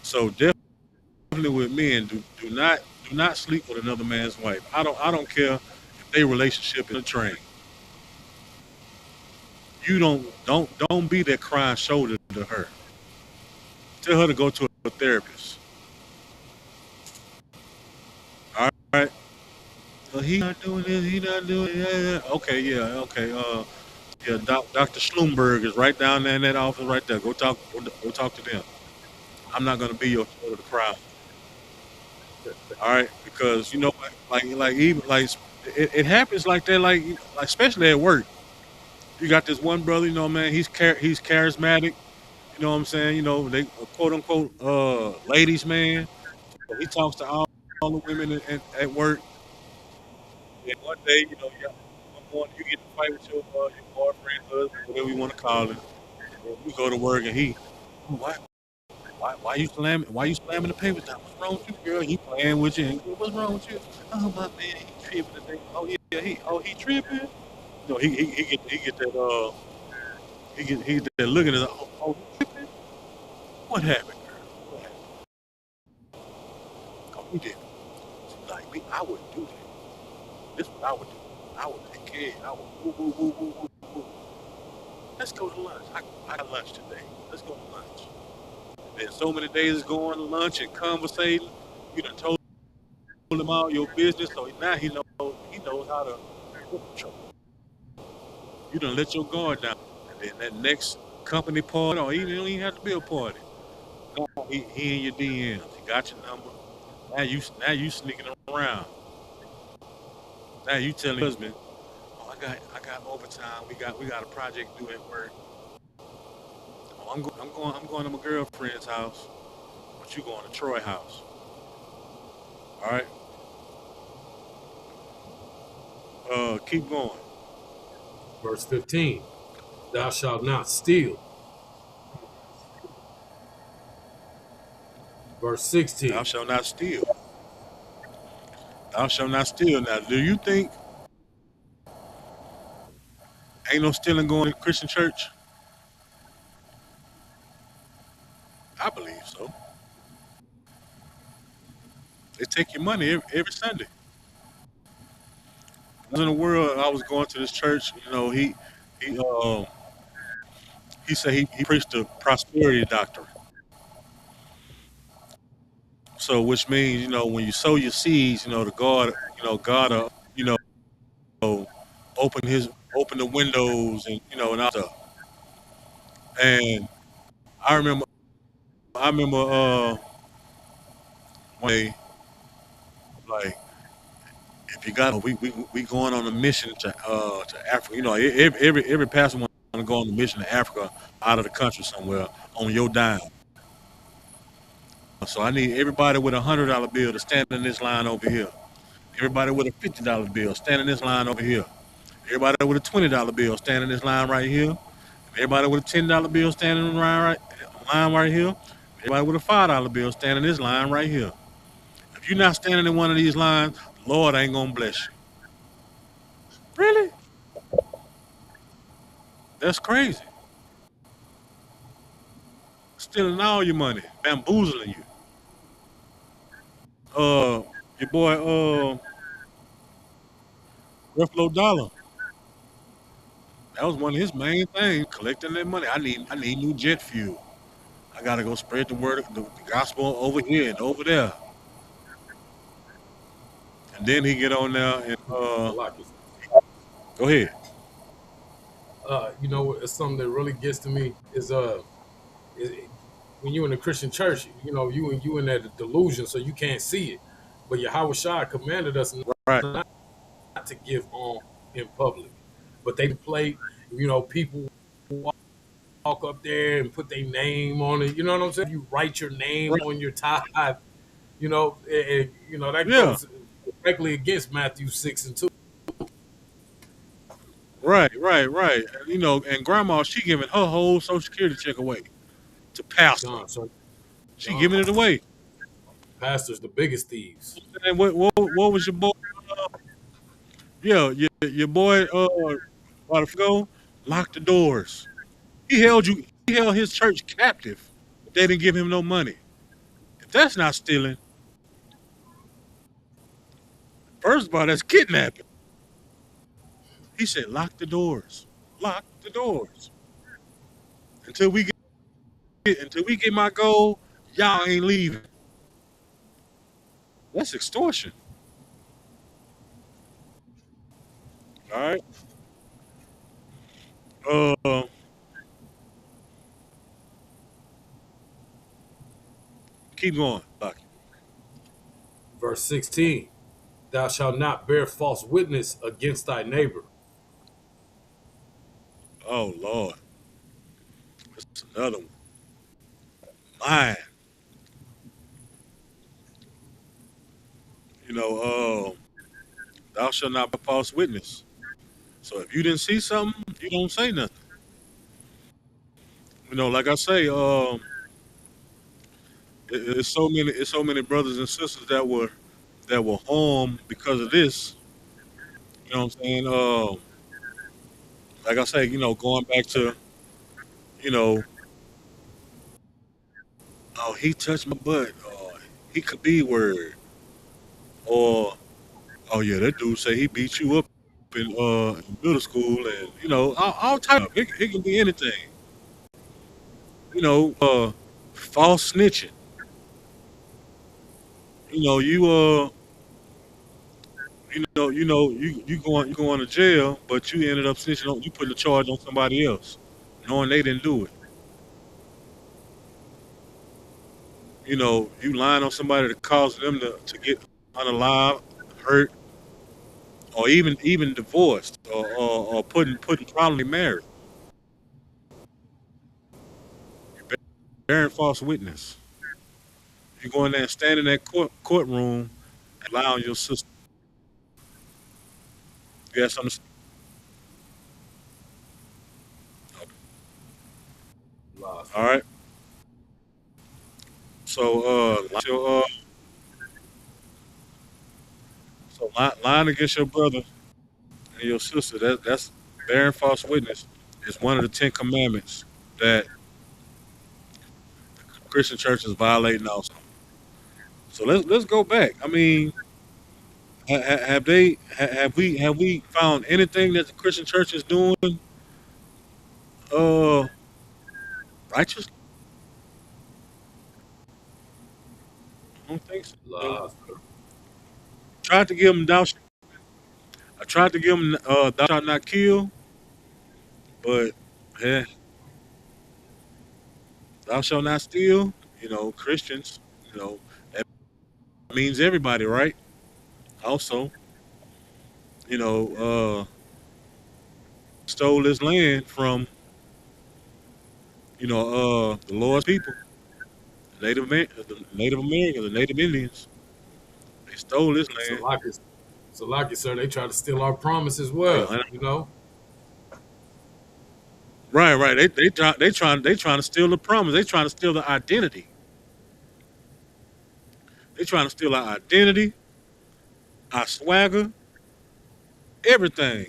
so definitely with men, do Do not sleep with another man's wife. I don't care if their relationship is a train. You don't be that crying shoulder to her. Tell her to go to a therapist. All right. He not doing this. He not doing it. Yeah, yeah. Okay, yeah, okay. Yeah, Dr. Schlumberg is right down there in that office right there. Go talk to them. I'm not gonna be your shoulder to cry. All right, because you know, like even like it happens like that, like especially at work. You got this one brother, you know, man. He's charismatic. You know what I'm saying? You know, they quote unquote ladies man. So he talks to all the women at work. And one day, you know, one morning you get to fight with your boyfriend, husband, whatever you want to call it. And you go to work and he, "Oh, why you slamming the papers down? What's wrong with you, girl? He playing with you. What's wrong with you? Oh my man, he tripping today. Oh yeah, he tripping. No, he get that he get that look at it. Oh, he tripping. What happened, girl? What happened? Oh, he did. She like me, I wouldn't do that. This is what I would do. I would take care. I would woo woo woo woo woo woo. Let's go to lunch. I got lunch today. Let's go to lunch. And then so many days is going to lunch and conversating. You done told him all your business, so now he knows how to. You done let your guard down. And then that next company party, or even don't even have to be a party. No, he in your DMs. He got your number. Now you sneaking around. Now you telling your husband, oh, I got overtime. We got a project due at work. Oh, I'm going to my girlfriend's house, but you going to Troy house. All right. Keep going. Verse 15, thou shalt not steal. Verse Thou 16, shalt not steal. Thou shalt not steal. Now, do you think ain't no stealing going to Christian church? I believe so. They take your money every Sunday. I was in the world. I was going to this church. You know, he he said he preached the prosperity doctrine. So, which means you know when you sow your seeds, you know the God, God, you know, open the windows and all stuff. And I remember one day like if you got we going on a mission to Africa. You know, every pastor want to go on a mission to Africa, out of the country somewhere on your dime. So I need everybody with $100 bill to stand in this line over here. Everybody with a $50 bill stand in this line over here. Everybody with a $20 bill stand in this line right here. Everybody with a $10 bill stand in the line right here. Everybody with a $5 bill stand in this line right here. If you're not standing in one of these lines, the Lord ain't gonna bless you. Really? That's crazy. Stealing all your money, bamboozling you. Uh, your boy, Ruffalo Dollar. That was one of his main things, collecting that money. I need new jet fuel. I gotta go spread the word, the gospel over here and over there. And then he get on there and Salakis. go ahead. You know, it's something that really gets to me is when you in a Christian church, you know, you in that delusion, so you can't see it. But Yahweh Shai commanded us Right, not to give on in public, but they play. You know, people walk up there and put their name on it. You know what I'm saying? You write your name right, on your tithe. You know that yeah, goes directly against Matthew 6:2. right. And, and Grandma, she giving her whole Social Security check away to pastor. So She giving John, it away. pastors the biggest thieves. And what was your boy? Yeah, your boy. About to go, lock the doors. He held you. He held his church captive. They didn't give him no money. If that's not stealing, First of all, that's kidnapping. He said, lock the doors. Lock the doors. Until we get my goal, y'all ain't leaving. That's extortion. All right. Uh, keep going. Lock it. Verse 16. Thou shalt not bear false witness against thy neighbor. Oh Lord, that's another one. Lying. You know, thou shalt not bear false witness. So if you didn't see something, you don't say nothing. You know, like I say, it's so many brothers and sisters that were harmed because of this. You know what I'm saying? Like I say, you know, going back to, you know, oh, he touched my butt, or he could be word, or oh yeah, that dude say he beat you up in middle school, and you know, all type of it can be anything. You know, false snitching. You know, you going to jail, but you ended up snitching on, you put the charge on somebody else, knowing they didn't do it. You know, you lying on somebody that caused them to get unalive, hurt, or even divorced, or putting probably married. You're bearing false witness. You go in there and stand in that courtroom and lie on your sister. You got something to say? Lies. All right. So, lying against your brother and your sister, that's bearing false witness is one of the 10 Commandments that Christian churches violating also. So let's go back. I mean, have we found anything that the Christian church is doing uh righteous? I don't think so. Lies. Tried to give them I tried to give them thou shalt not kill, but yeah, thou shalt not steal. You know, Christians. You know, that means everybody, right? Also, you know, stole this land from the Lord's people, the Native Americans, the Native Indians. They stole this So land. like it, so like it, sir, they try to steal our promise as Right, well. You know, right. They trying to steal the promise. They trying to steal the identity. They trying to steal our identity, our swagger, everything.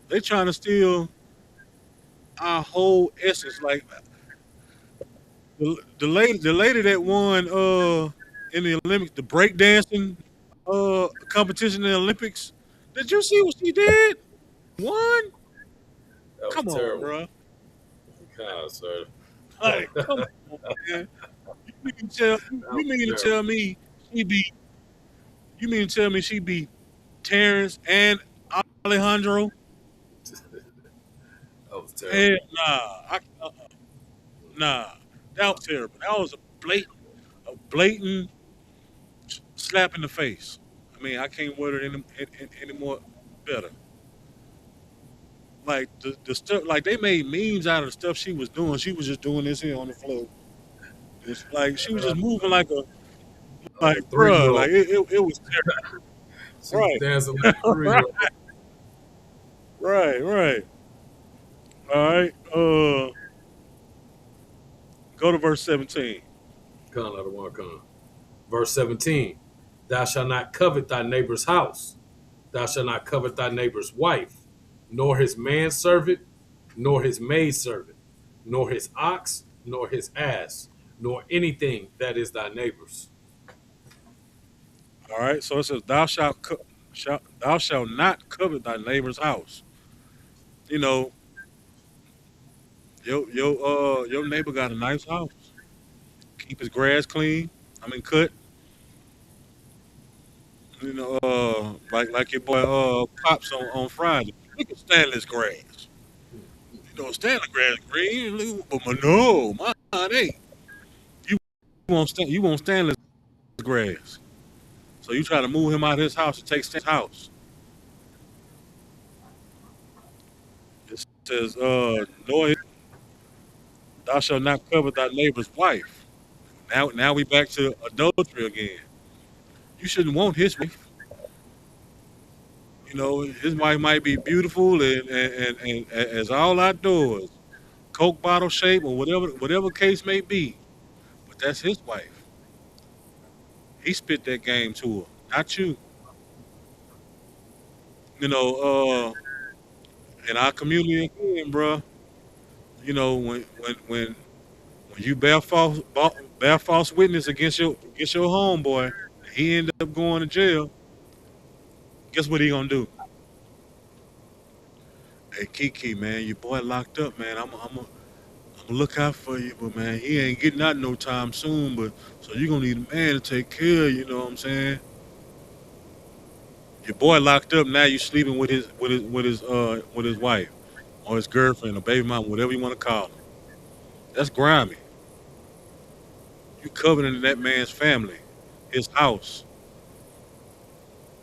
They trying to steal our whole essence. Like the lady that won in the Olympics, the breakdancing competition in the Olympics. Did you see what she did? Won? that was Come on, terrible. bro. God, sir, Like, come on, man. that You was mean to tell terrible. me she be you mean to tell me she beat Terrence and Alejandro? That was Hell terrible. nah. Nah. That was terrible. That was a blatant slap in the face. I mean, I can't word it any more better. Like the stuff, like they made memes out of the stuff she was doing. She was just doing this here on the floor. It's like she was just moving Like a like bruh, 3-year-old. like it was She was right, dancing like a 3-year-old. right. All right, go to verse 17. Come, let one come. Verse 17. Thou shalt not covet thy neighbor's house. Thou shalt not covet thy neighbor's wife, nor his manservant, nor his maidservant, nor his ox, nor his ass, nor anything that is thy neighbor's. All right. So it says, thou shalt not covet thy neighbor's house. You know, your neighbor got a nice house. Keep his grass clean. I mean, cut. You know, like your boy pops on Friday. We can stand this grass. You know, stand the grass green, but no, mine ain't. You you won't stand this grass. So you try to move him out of his house to take his house. It says, nor thou shalt not covet thy neighbor's wife. Now we back to adultery again. You shouldn't want his wife. You know, his wife might be beautiful and as all outdoors, Coke bottle shape or whatever case may be. But that's his wife. He spit that game to her, not you. You know, in our community again, bruh, you know, when you bear false witness against your homeboy, he ended up going to jail. Guess what he gonna do? Hey Kiki, man, your boy locked up, man. I'm look out for you, but man, he ain't getting out no time soon. But so you gonna need a man to take care of you. You know what I'm saying? Your boy locked up. Now you sleeping with his wife or his girlfriend or baby mama, whatever you want to call him. That's grimy. You coveting that man's family, his house.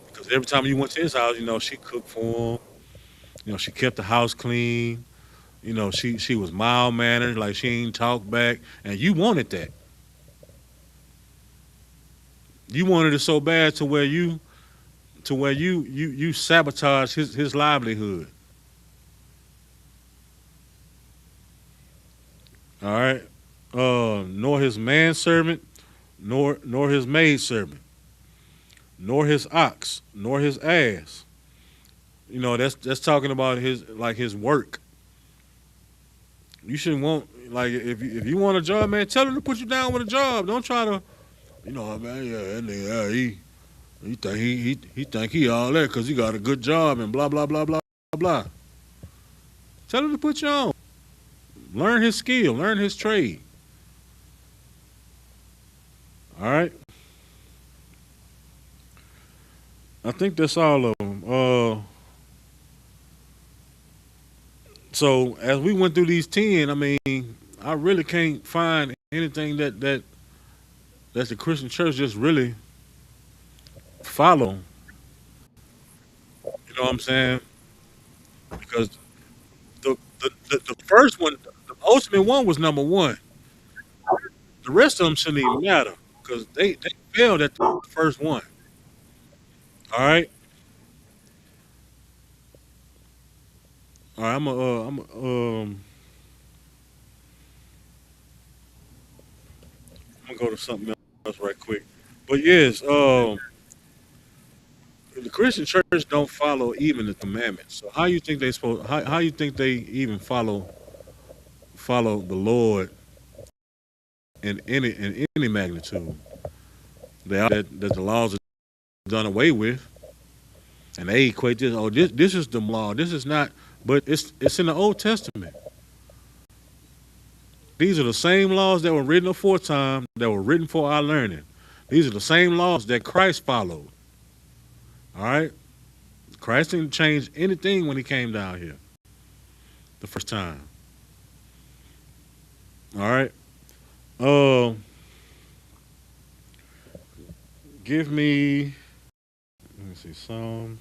Because every time you went to his house, you know she cooked for him. You know she kept the house clean. You know she was mild mannered, like she ain't talk back, and you wanted that. You wanted it so bad to where you sabotage his livelihood. All right. Nor his manservant, nor his maidservant, nor his ox, nor his ass. You know, that's talking about his work. You shouldn't want like if you want a job, man, tell him to put you down with a job. Don't try to, man, yeah, that nigga, he think he all that because he got a good job and blah blah blah blah blah. Tell him to put you on. Learn his skill, learn his trade. All right. I think that's all of them. So as we went through these 10, I mean, I really can't find anything that the Christian church just really follow. You know what I'm saying? Because the first one, the ultimate one was number one. The rest of them shouldn't even matter because they failed at the first one. All right, all right. I'm gonna go to something else right quick. But yes, the Christian church don't follow even the commandments. So how you think they supposed? How you think they even follow the Lord in any magnitude? They are that the laws are done away with, and they equate this. Oh, this is the law. This is not. But it's in the Old Testament. These are the same laws that were written aforetime that were written for our learning. These are the same laws that Christ followed. All right, Christ didn't change anything when he came down here the first time. All right. Uh, give me. Let me see. Psalms.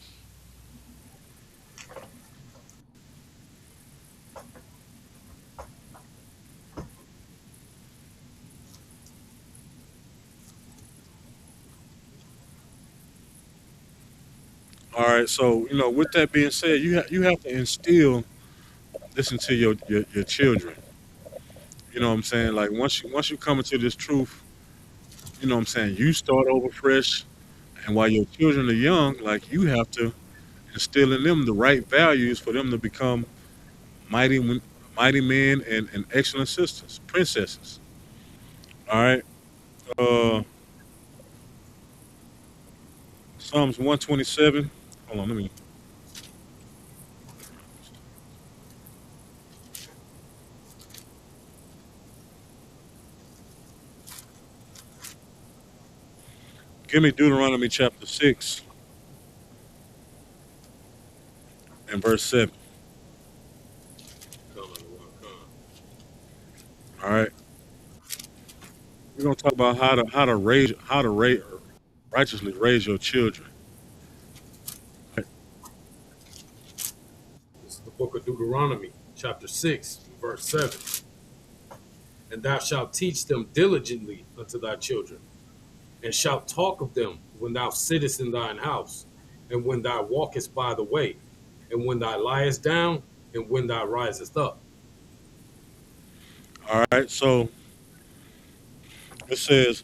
All right. So with that being said, you have to instill this into your children. You know what I'm saying? Like once you come into this truth, you know what I'm saying. You start over fresh, and while your children are young, like you have to instill in them the right values for them to become mighty mighty men and excellent sisters, princesses. All right. Uh, Psalms 127. Hold on, let me give me Deuteronomy chapter 6 and verse 7. Come on, come. All right. We're gonna talk about how to righteously raise your children. This is the book of Deuteronomy, chapter 6, verse 7. And thou shalt teach them diligently unto thy children, and shalt talk of them when thou sittest in thine house, and when thou walkest by the way, and when thou liest down, and when thou risest up. All right. So it says,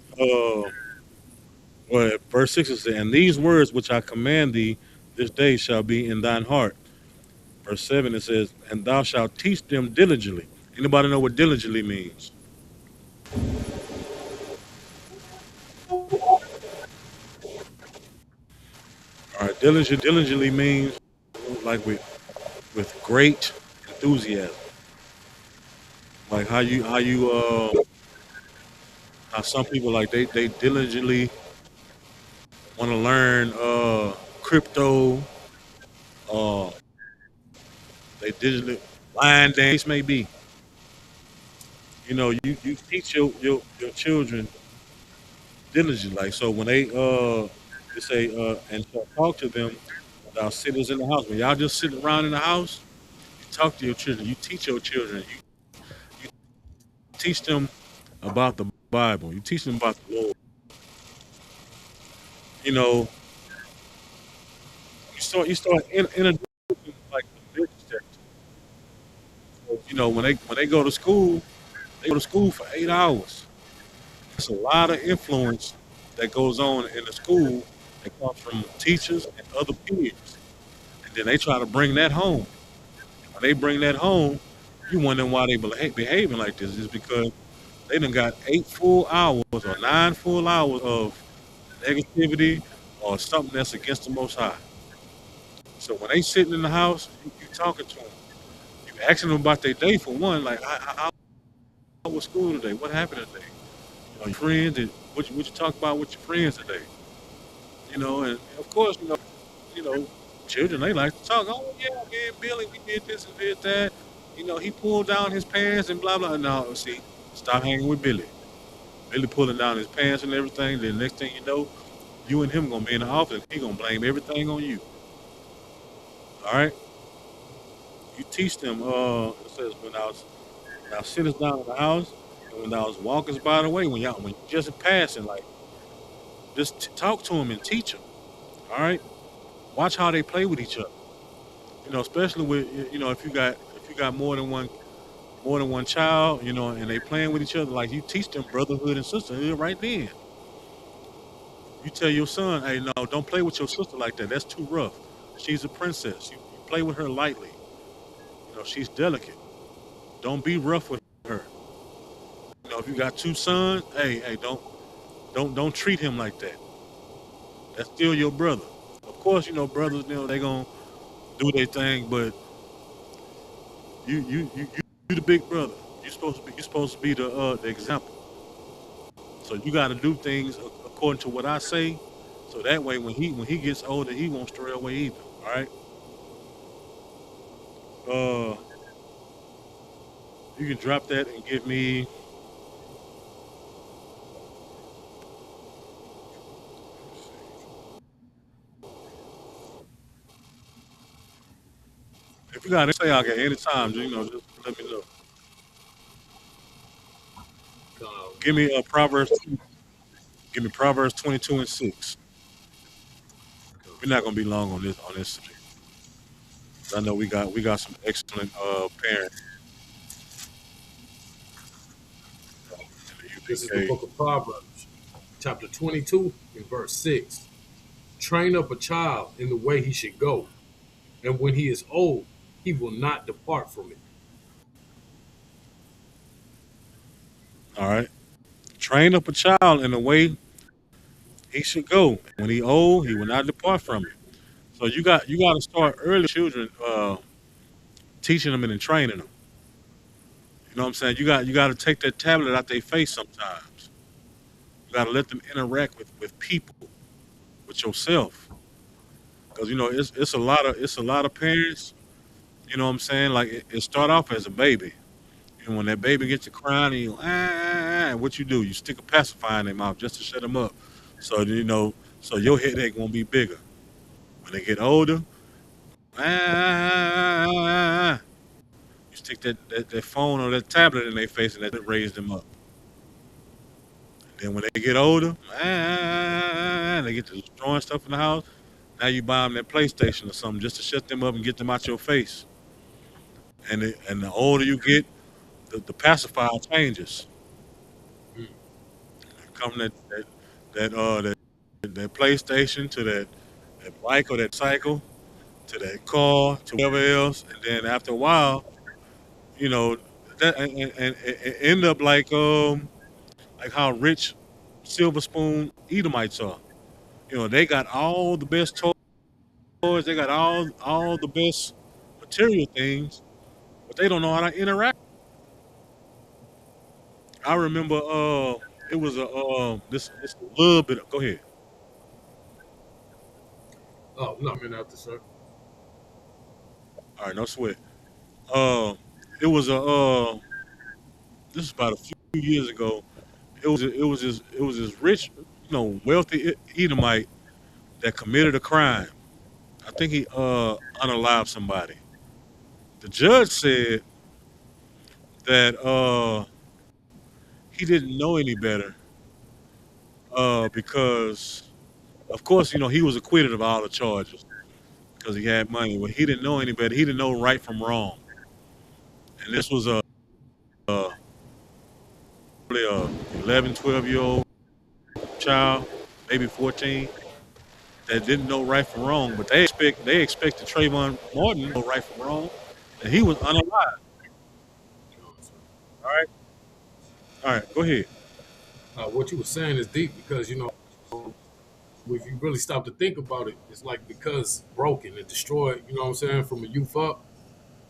well, verse 6 is, and these words which I command thee this day shall be in thine heart. Verse 7 it says, and thou shalt teach them diligently. Anybody know what diligently means? All right, diligently means like with great enthusiasm. Like how some people like they diligently want to learn crypto, uh they diligently line dance may be. You know, you teach your children diligently. Like so when they say and so talk to them about sitters in the house. When y'all just sitting around in the house, you talk to your children, you teach your children, you teach them about the Bible, you teach them about the Lord. You know, you start introducing like the religious text. So, you know, when they go to school, they go to school for 8 hours. It's a lot of influence that goes on in the school that comes from teachers and other peers. And then they try to bring that home. When they bring that home, you wonder why they behaving like this. Is because they done got 8 full hours or 9 full hours of negativity or something that's against the Most High. So when they sitting in the house, you talking to them. You asking them about their day for one, like how was school today? What happened today? You know, your friends, and what you talk about with your friends today? You know, and of course, you know, children they like to talk. Oh yeah, man, Billy, we did this and did that. You know, he pulled down his pants and blah blah. No, see, stop hanging with Billy. Billy pulling down his pants and everything. Then next thing you know, you and him gonna be in the office. And he gonna blame everything on you. All right, you teach them. It says when I sit us down in the house, and when I was walking by the way, when you just passing, like just talk to them and teach them. All right, watch how they play with each other. You know, especially with if you got more than one child, you know, and they playing with each other, like you teach them brotherhood and sisterhood right then. You tell your son, hey, no, don't play with your sister like that. That's too rough. She's a princess. You play with her lightly. You know, she's delicate. Don't be rough with her. You know, if you got two sons, hey, don't treat him like that. That's still your brother. Of course, you know, brothers, you know, they gonna do their thing, but you the big brother. You supposed to be the example. So you got to do things according to what I say, so that way when he gets older, he won't stray away either. All right. Uh, you can drop that and give me. If you got to say, I can anytime. Just let me know. Give me Proverbs. Give me Proverbs 22:6. We're not gonna be long on this subject. I know we got some excellent parents in the This is the UPK. book of Proverbs, chapter 22, and verse 6. Train up a child in the way he should go, and when he is old, he will not depart from it. All right. Train up a child in a way He should go. When he old, he will not depart from it. So you got to start early with children, teaching them and training them. You know what I'm saying? You got to take that tablet out their face sometimes. You got to let them interact with people, with yourself, because it's a lot of parents. You know what I'm saying? Like it start off as a baby, and when that baby gets to crying, and you what you do? You stick a pacifier in their mouth just to shut them up, so so your headache won't be bigger. When they get older, ah, ah, ah, ah, ah, you stick that phone or that tablet in their face, and that raise them up. Then when they get older, they get to destroying stuff in the house. Now you buy them that PlayStation or something just to shut them up and get them out your face. And the older you get, the pacifier changes. Mm. Come that PlayStation to that bike or that cycle to that car to whatever else, and then after a while, you know, that and it end up like how rich silver spoon Edomites are. They got all the best toys, they got all the best material things, but they don't know how to interact. I remember it was this a little bit. Go ahead. Oh no, I'm in after sir. All right, no sweat. Uh, it was a this is about a few years ago. It was this rich, wealthy Edomite that committed a crime. I think he unalived somebody. The judge said that he didn't know any better because, of course, he was acquitted of all the charges because he had money. But he didn't know any better. He didn't know right from wrong. And this was a probably a 11, 12-year old child, maybe 14, that didn't know right from wrong. But they expected Trayvon Martin to know right from wrong, and he was unalive. All right, all right, go ahead. What you were saying is deep because if you really stop to think about it, it's like because broken and destroyed. You know what I'm saying? From a youth up,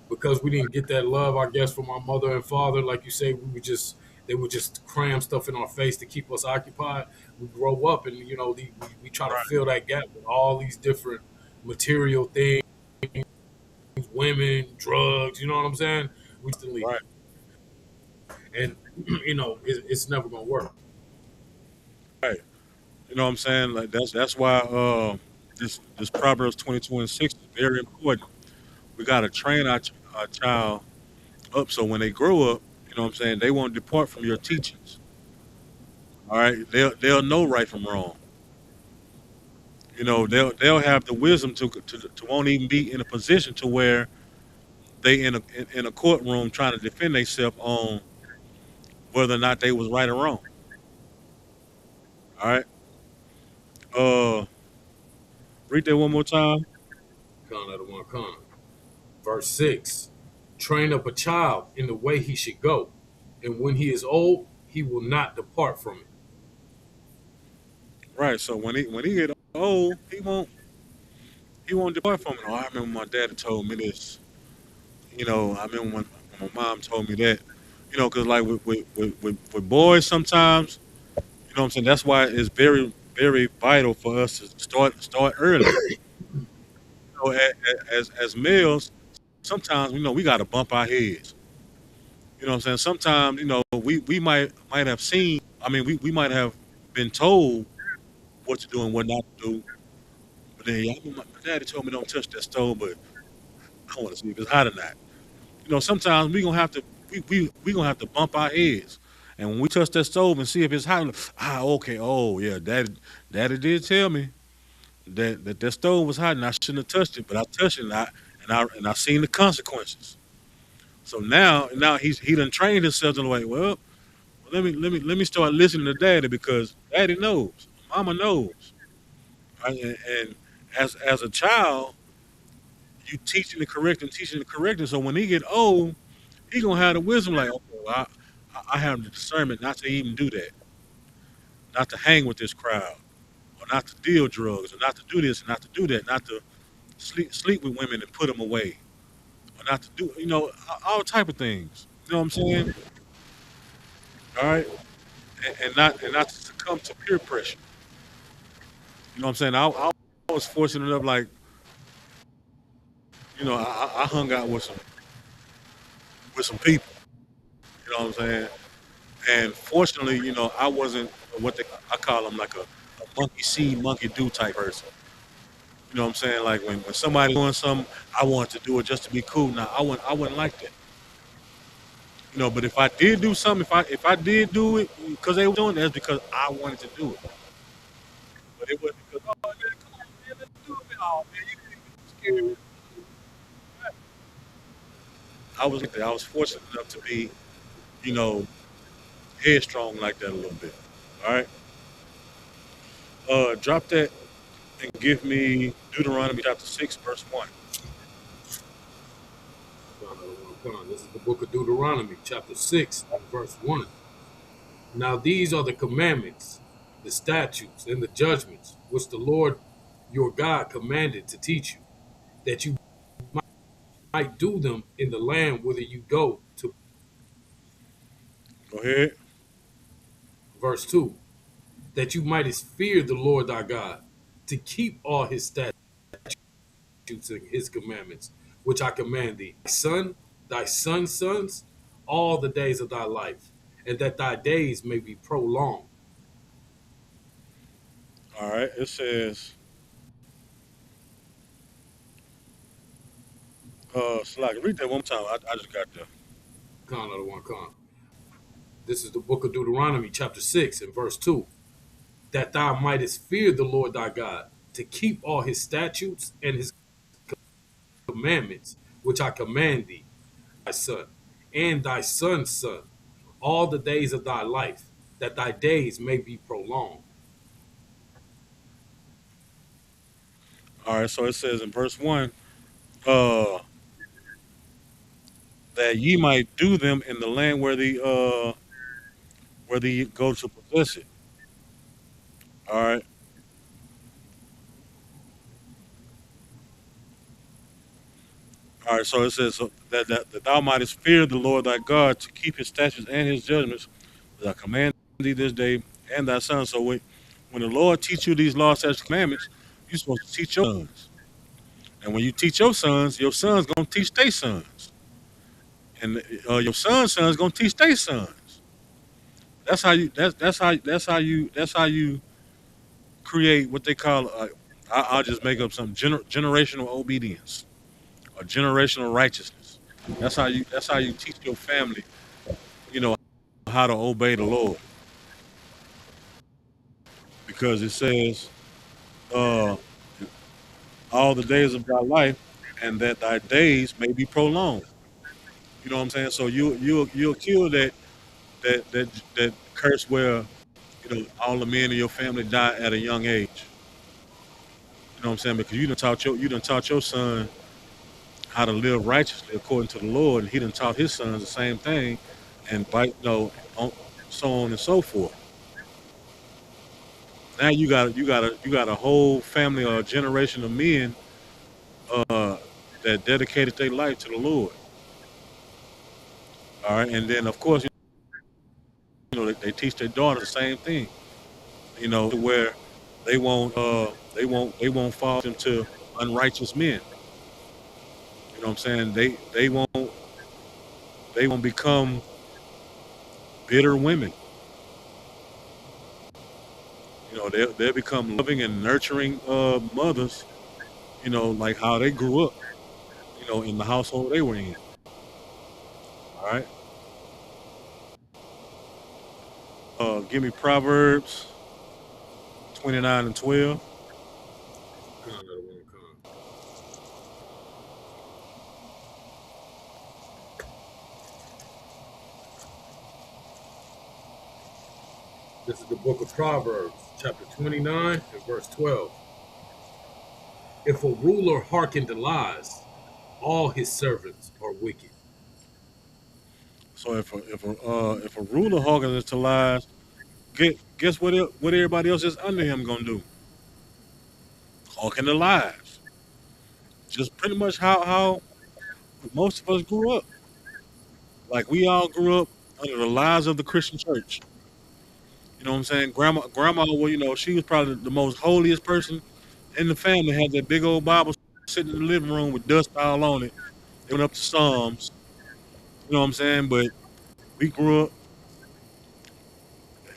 because we didn't get that love, I guess, from our mother and father. Like you say, they would just cram stuff in our face to keep us occupied. We grow up and we try to Right, fill that gap with all these different material things, women, drugs. You know what I'm saying? We instantly, right. and it's never gonna work. Right. You know what I'm saying? Like that's why this Proverbs 22:6 is very important. We gotta train our child up so when they grow up, you know what I'm saying, they won't depart from your teachings. All right, they'll know right from wrong. They'll have the wisdom to won't even be in a position to where they in a courtroom trying to defend themselves on whether or not they was right or wrong. All right, uh, read that one more time. Con out of one con. Verse 6: Train up a child in the way he should go, and when he is old, he will not depart from it. Right. So when he get old, he won't depart from it. Oh, I remember my dad told me this. I remember when my mom told me that. Because like with boys, sometimes, what I'm saying, that's why it's very very vital for us to start early. As males, sometimes we got to bump our heads. What I'm saying. Sometimes we might have seen. I mean, we might have been told what to do and what not to do. But then my daddy told me don't touch that stove, but I want to see if it's hot or not. Sometimes we gonna have to bump our heads, and when we touch that stove and see if it's hot, okay, oh yeah, daddy did tell me that stove was hot and I shouldn't have touched it, but I touched it and I seen the consequences. So now he done trained himself in the way. Well, let me start listening to daddy because daddy knows, mama knows, right? And as a child, you teaching the correcting. So when he get old, he gonna have the wisdom like, okay, well, I have the discernment not to even do that, not to hang with this crowd. not to deal drugs, or not to do this, and not to do that, not to sleep with women and put them away, or not to do, all type of things. You know what I'm saying? All right, and not to succumb to peer pressure. You know what I'm saying? I was fortunate enough, like, I hung out with some people. You know what I'm saying? And fortunately, I wasn't I call them like a monkey see, monkey do type person. You know what I'm saying? Like when somebody doing something, I want to do it just to be cool. Now I wouldn't like that. But if I did do something, if I did do it because they were doing it, that's because I wanted to do it. But it wasn't because, oh man, come on, man, let's do it. Oh man, you can't get scared. I was like that. I was fortunate enough to be, you know, headstrong like that a little bit. All right. Drop that and give me Deuteronomy chapter 6, verse 1. This is the book of Deuteronomy, chapter 6, and verse 1. Now these are the commandments, the statutes, and the judgments which the Lord your God commanded to teach you, that you might do them in the land whither you go to. Go ahead. Verse 2, that you mightest fear the Lord thy God, to keep all his statutes and his commandments, which I command thee, thy son's sons, all the days of thy life, and that thy days may be prolonged. All right. It says, Slack, read that one more time. I just got there. Con of the one con. This is the book of Deuteronomy, chapter 6, and verse 2. That thou mightest fear the Lord thy God, to keep all his statutes and his commandments, which I command thee, thy son, and thy son's son, all the days of thy life, that thy days may be prolonged. All right. So it says in verse 1, uh, that ye might do them in the land where the go to possess it. All right. All right. So it says that thou mightest fear the Lord thy God to keep his statutes and his judgments that I command thee this day and thy son. So when the Lord teach you these laws, statutes, commandments, you're supposed to teach your sons. And when you teach your sons gonna teach their sons, and your son's gonna teach their sons. That's how you. That's how you create what they call. I'll just make up something. Generational obedience or generational righteousness. That's how you teach your family. You know how to obey the Lord, because it says, uh, all the days of thy life, and that thy days may be prolonged. You know what I'm saying? So you'll kill that curse where all the men in your family die at a young age. You know what I'm saying? Because you done taught your son how to live righteously according to the Lord, and he done taught his sons the same thing, and so on and so forth. Now you got a whole family or a generation of men uh, that dedicated their life to the Lord. All right, and then of course they teach their daughters the same thing. Where they won't fall into unrighteous men. You know what I'm saying? They won't become bitter women. They'll become loving and nurturing mothers. Like how they grew up. In the household they were in. All right. Give me Proverbs 29 and 12. This is the book of Proverbs, chapter 29, and verse 12. If a ruler hearken to lies, all his servants are wicked. So if a ruler hearkens to lies, guess what everybody else is under him gonna do? talking the lies. Just pretty much how most of us grew up. Like we all grew up under the lies of the Christian church. You know what I'm saying? Grandma, well, she was probably the most holiest person in the family. Had that big old Bible sitting in the living room with dust all on it. It went up to Psalms. You know what I'm saying? But we grew up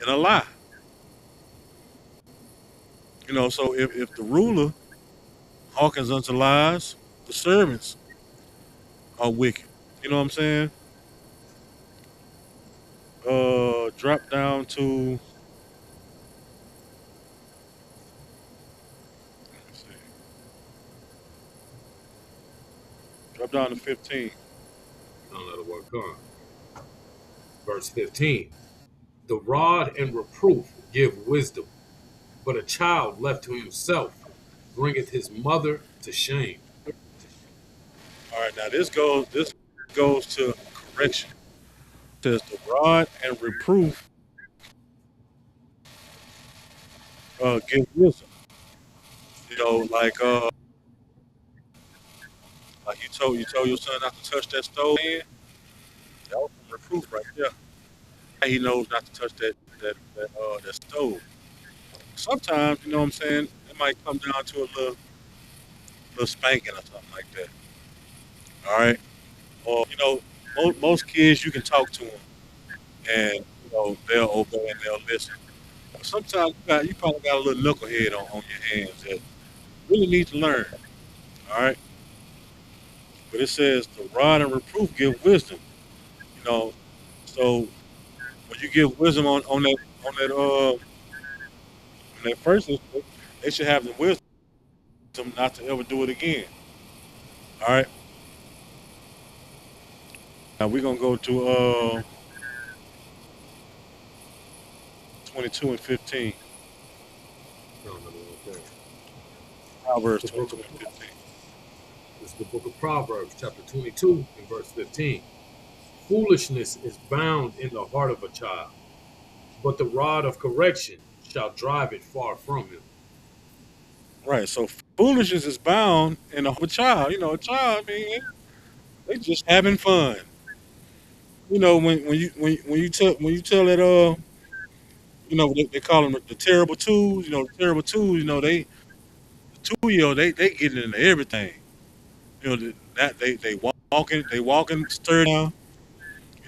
in a lie. So if the ruler hearkens unto lies, the servants are wicked. You know what I'm saying? Drop down to, let's see, drop down to 15. Don't let it work on. Verse 15. The rod and reproof give wisdom, but a child left to himself bringeth his mother to shame. All right, now this goes to correction. It says the rod and reproof give wisdom. Like you told your son not to touch that stove. Man, that was some reproof right there. He knows not to touch that stove. Sometimes, you know what I'm saying, it might come down to a little spanking or something like that. All right, or most kids you can talk to them and they'll obey and they'll listen. But sometimes you probably got a little knucklehead on your hands that really need to learn. All right, but it says the rod and reproof give wisdom. You know, so when you give wisdom on that first instant, they should have the wisdom not to ever do it again. All right. Now we're gonna go to 22 and 15. No, no, no, okay. Proverbs The book 22 of, and 15. this is the book of Proverbs, chapter 22, and verse 15. Foolishness is bound in the heart of a child, but the rod of correction shall drive it far from him. Right. So foolishness is bound in a child. A child. I mean, they just having fun. When you tell that they call them the terrible twos. The terrible twos. The 2-year-old they getting into everything. That they walking sturdy now.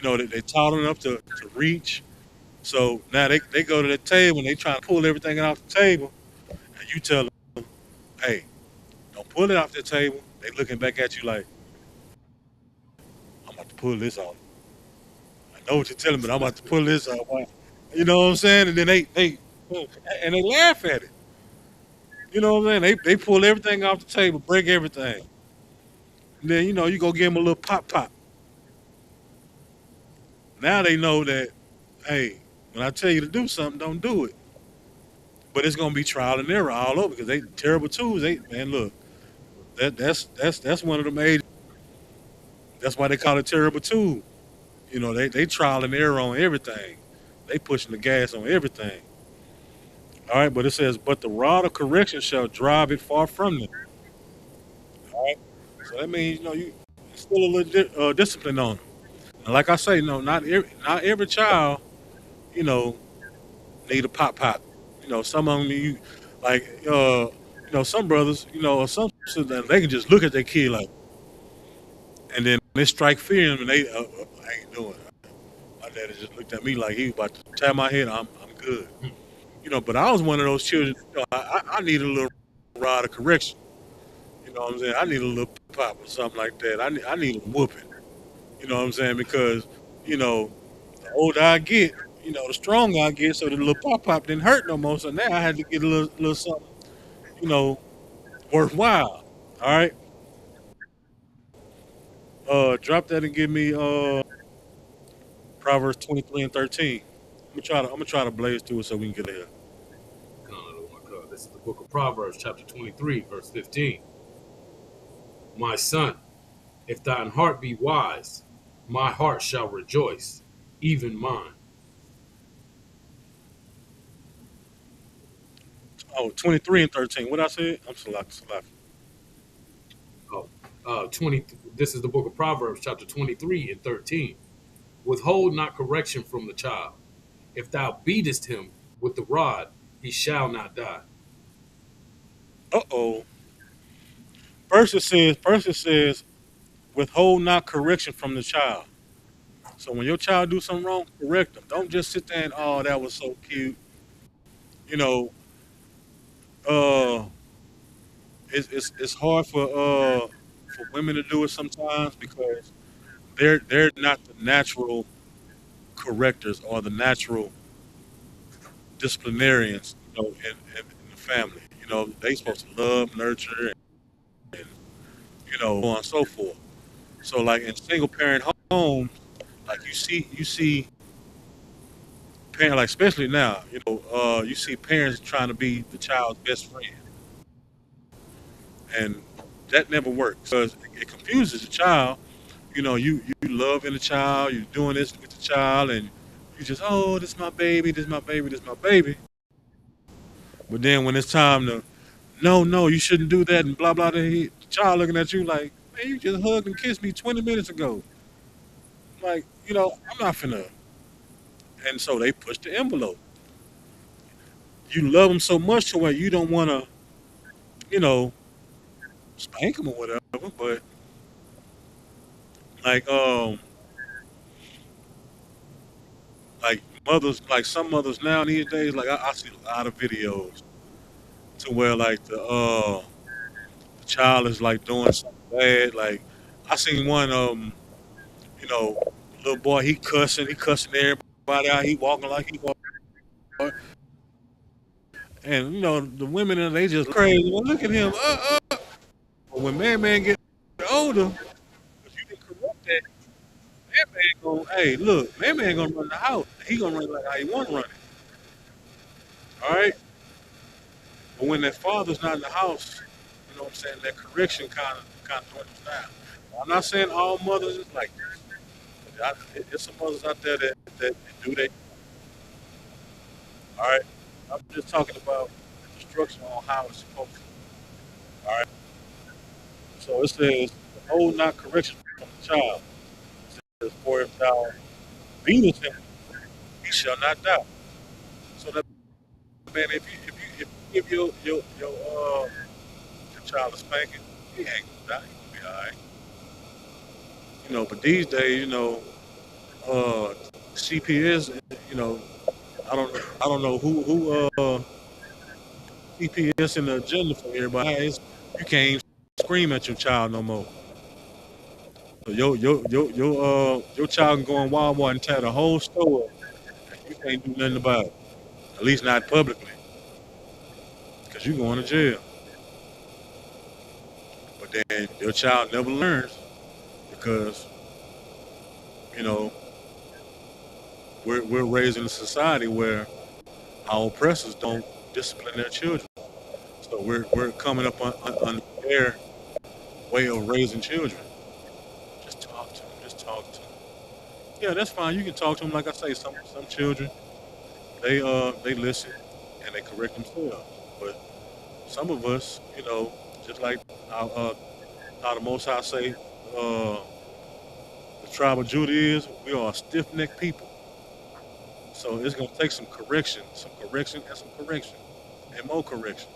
They tall enough to reach. So now they go to the table and they trying to pull everything off the table, and you tell them, hey, don't pull it off the table. They looking back at you like, I'm about to pull this off. I know what you're telling me, but I'm about to pull this off. You know what I'm saying? And then they laugh at it. You know what I'm saying? They pull everything off the table, break everything. And then you go give them a little pop pop. Now they know that, hey, when I tell you to do something, don't do it. But it's gonna be trial and error all over because they terrible twos. Man, look, that's one of them ages. That's why they call it terrible two. They trial and error on everything. They pushing the gas on everything. All right, but it says, but the rod of correction shall drive it far from them. All right, so that means you still a little discipline on them. And like I say, no, not every child, you know, need a pop pop. Some of them like some brothers, or some sisters, they can just look at their kid like, and then they strike fear in them, and I ain't doing it. My daddy just looked at me like he was about to tap my head. I'm good. But I was one of those children. I need a little rod of correction. You know what I'm saying? I need a little pop or something like that. I need a whooping. You know what I'm saying? Because the older I get, the stronger I get. So the little pop pop didn't hurt no more. So now I had to get a little something, you know, worthwhile. All right. Drop that and give me Proverbs 23 and 13. I'm gonna try to blaze through it so we can get there. This is the book of Proverbs, chapter 23, verse 15. My son, if thine heart be wise, my heart shall rejoice, even mine. Oh, 23 and 13. What I said? I'm Salak. Oh, 20. This is the book of Proverbs, chapter 23 and 13. Withhold not correction from the child. If thou beatest him with the rod, he shall not die. Uh-oh. First it says, withhold not correction from the child. So when your child do something wrong, correct them. Don't just sit there and, oh, that was so cute. You know, uh, it's hard for women to do it sometimes because they're not the natural correctors or the natural disciplinarians, in the family. They supposed to love, nurture, and so on and so forth. So like in single parent homes, like you see parent, like especially now, you see parents trying to be the child's best friend, and that never works because it confuses the child. You loving the child, you doing this with the child, and you just, oh, this my baby, this my baby, this my baby. But then when it's time to, no, no, you shouldn't do that, and blah blah, the child looking at you like, man, you just hugged and kissed me 20 minutes ago. Like, I'm not finna. And so they push the envelope. You love them so much to where you don't want to, you know, spank them or whatever. But like, like mothers, like some mothers now these days, like I see a lot of videos to where like the child is like doing something bad. Like I seen one, you know, little boy, he cussing everybody out. He walking like he walking, and the women they just crazy. Well, look at him. But when man get older, if you can correct that, man gonna, hey, look, man gonna run the house. He gonna run like how he want to run it. All right. But when that father's not in the house, you know what I'm saying, that correction kind of dwindles down. I'm not saying all mothers is like this. There's some mothers out there that do that. All right. I'm just talking about the instruction on how it's supposed to. All right. So it says, hold not correction from the child. It says, for if thou beatest him, he shall not die. So that, man, if you give your child a spanking, he ain't gonna die. He gonna be all right. But these days, CPS, you know, I don't know who CPS in the agenda for everybody. You can't even scream at your child no more. So your child can go in Walmart and tear the whole store up, and you can't do nothing about it. At least not publicly, because you going to jail. But then your child never learns because you know we're raised in a society where our oppressors don't discipline their children. So we're coming up on their way of raising children. Just talk to them. Just talk to them. Yeah, that's fine. You can talk to them. Like I say, some children they listen and they correct themselves. But some of us, just like how the Most High say, the tribe of Judah is, we are a stiff-necked people. So it's gonna take some correction, and some correction, and more correction.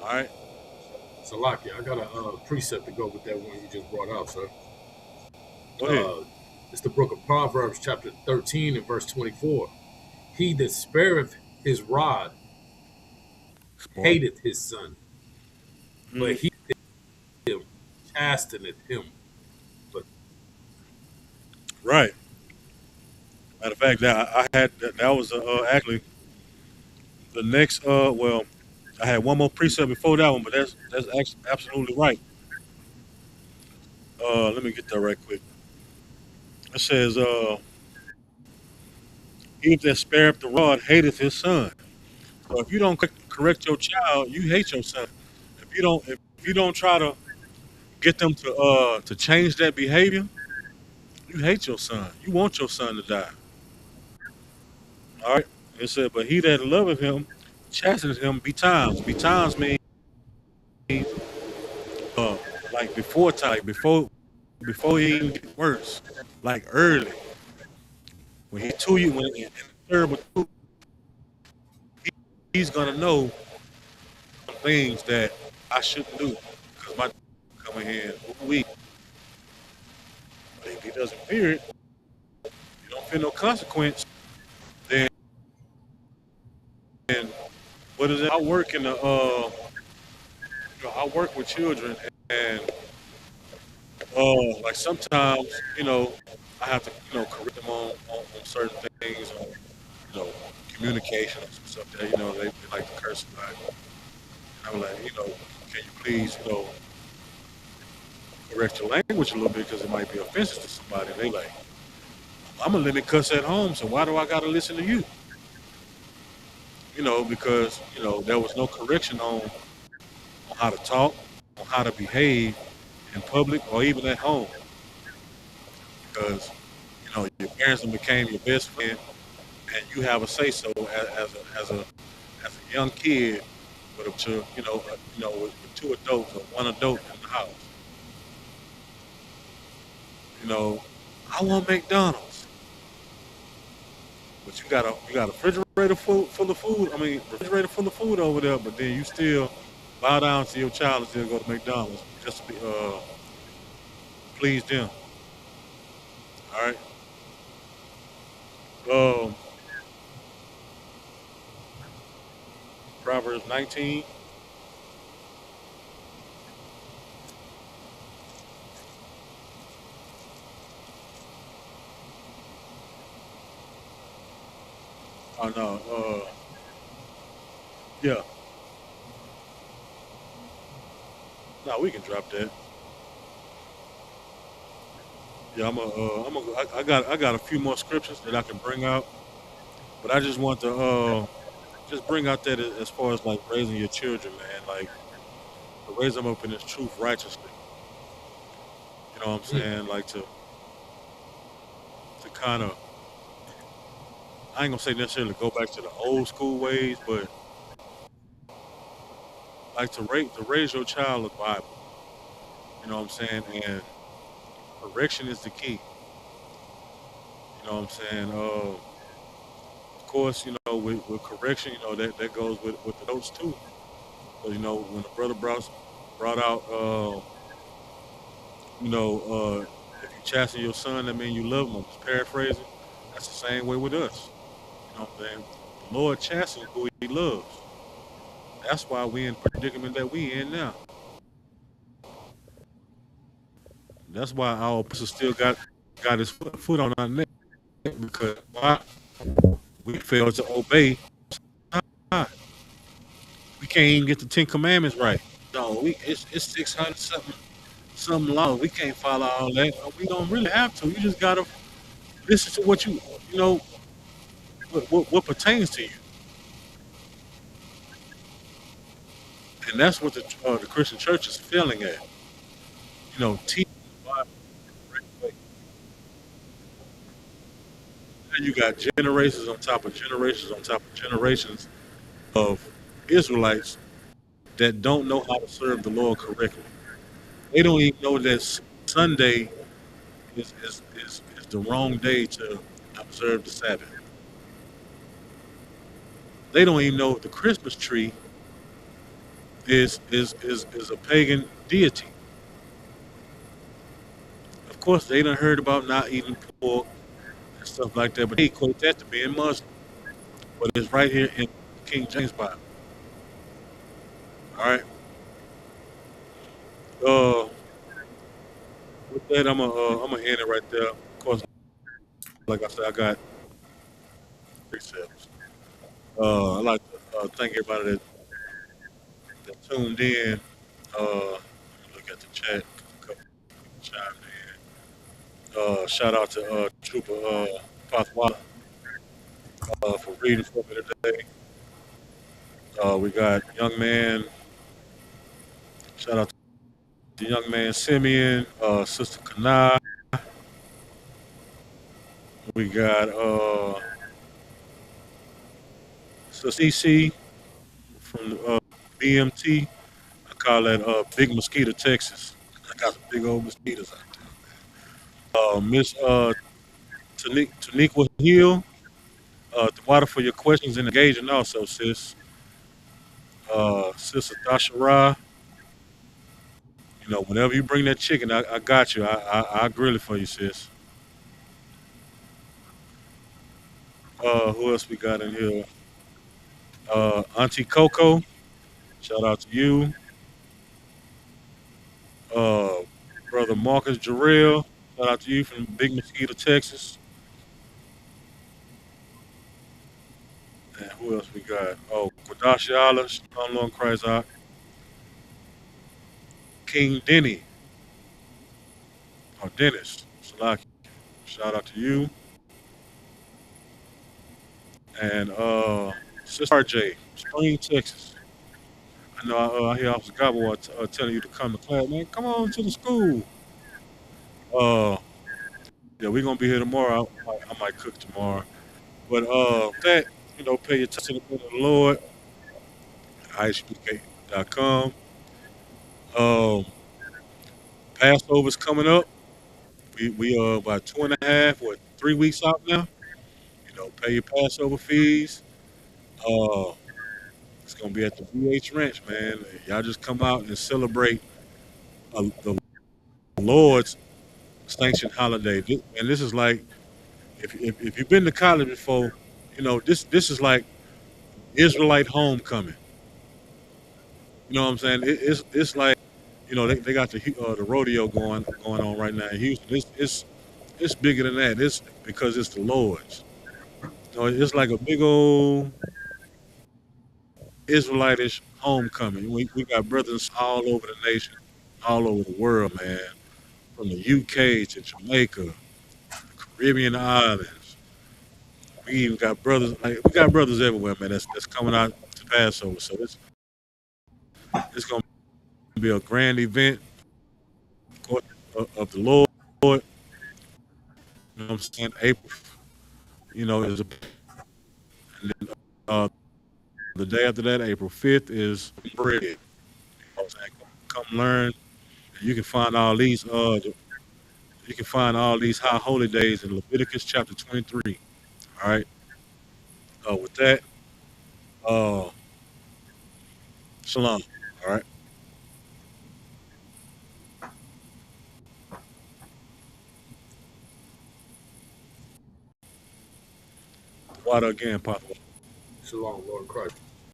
All right, Salaki, I got a precept to go with that one you just brought out, sir. go ahead. It's the book of Proverbs, chapter 13 and verse 24. He that spareth his rod Smart. hateth his son, but Mm, he that chasteneth him. But right. Matter of fact, that I had that was actually the next. Well, I had one more precept before that one, but that's actually absolutely right. Let me get that right quick. It says, "He that spareth the rod hateth his son." So if you don't correct your child, you hate your son. If you don't try to get them to change that behavior, you hate your son. You want your son to die. All right. It said, "But he that loveth him chastening him be times. Be times mean uh like before time, like before he even get worse, like early when he to you when in terrible two, he's gonna know some things that I shouldn't do because my coming here weak. But if he doesn't fear it, you don't feel no consequence. Then what is it? I work in the I work with children and like sometimes I have to correct them on certain things on communication and stuff that they like to curse about. I'm like can you please correct your language a little bit because it might be offensive to somebody. They like I'm a living cuss at home, so why do I gotta listen to you? Because there was no correction on how to talk, on how to behave in public or even at home. Because your parents then became your best friend, and you have a say so as a young kid with with two adults or one adult in the house. You know, I want McDonald's, but you got a refrigerator full of food. I mean, refrigerator full of food over there, but then you still bow down to your child and still go to McDonald's just to please them. All right. Um, Proverbs 19. Oh no. Yeah. No, we can drop that. Yeah, I got a few more scriptures that I can bring out, but I just want to just bring out that as far as like raising your children, man, like to raise them up in this truth righteously. You know what I'm Mm. saying? Like to kind of I ain't gonna say necessarily go back to the old school ways, but like to raise your child with the Bible. You know what I'm saying? And correction is the key. You know what I'm saying? Of course, with correction, that goes with the notes too. So, when the brother brought out, if you chasten your son, that means you love him. I'm just paraphrasing. That's the same way with us. You know what I'm saying? The Lord chastens who He loves. That's why we in the predicament that we in now. That's why our apostle still got his foot on our neck because why? We failed to obey God. We can't even get the Ten Commandments right. No, it's 600 something laws. We can't follow all that. We don't really have to. You just gotta listen to what you know what pertains to you, and that's what the Christian church is failing at. Teaching the Bible the correct way. And you got generations on top of generations on top of generations of Israelites that don't know how to serve the Lord correctly. They don't even know that Sunday is the wrong day to observe the Sabbath. They don't even know if the Christmas tree is a pagan deity. Of course, they done heard about not eating pork and stuff like that, but they equate that to being Muslim. But it's right here in King James Bible. All right. Uh, with that, I'm gonna end it right there. Of course, like I said, I got precepts. I like to thank everybody that tuned in. Let me look at the chat. A couple people chimed in. Shout out to Trooper Pathwala for reading for me today. We got young man. Shout out to young man Simeon, Sister Kana. We got Sister CC. from the BMT. I call that Big Mosquito, Texas. I got some big old mosquitoes out there. Miss Taniqua Hill, the water for your questions and engaging also, sis. Sister Dasha Ra, whenever you bring that chicken, I got you. I grill it for you, sis. Who else we got in here? Auntie Coco, shout out to you. Uh, Brother Marcus Jarrell, shout out to you from Big Mosquito, Texas. And who else we got? Oh, Kwadashi Allah, Shalom Lord Christ out. King Denny, or Dennis, Salaki, shout out to you. And Sister RJ, Spring, Texas. I know I hear Officer Gabo telling you to come to class. Man, come on to the school. Uh, yeah, we're gonna be here tomorrow. I might cook tomorrow. But that, pay your attention to the word of the Lord. I.S.U.P.K.com. Um, Passover's coming up. We are about 3 weeks out now. Pay your Passover fees. Uh, it's gonna be at the VH Ranch, man. Y'all just come out and celebrate the Lord's sanctioned holiday. And this is like, if you've been to college before, this is like Israelite homecoming. You know what I'm saying? It's like, they got the rodeo going on right now in Houston. It's bigger than that. It's because it's the Lord's. It's like a big old Israelitish homecoming. We got brothers all over the nation, all over the world, man. From the UK to Jamaica, Caribbean islands. We even got brothers. Like, we got brothers everywhere, man. That's coming out to Passover. So it's gonna be a grand event of the Lord. You know what I'm saying? April, is and then, the day after that, April 5th, is bread. You know what I'm saying? Come learn. You can find all these. You can find all these high holy days in Leviticus chapter 23. All right. With that, uh, shalom. All right. Water again, Papa. Shalom, Lord Christ.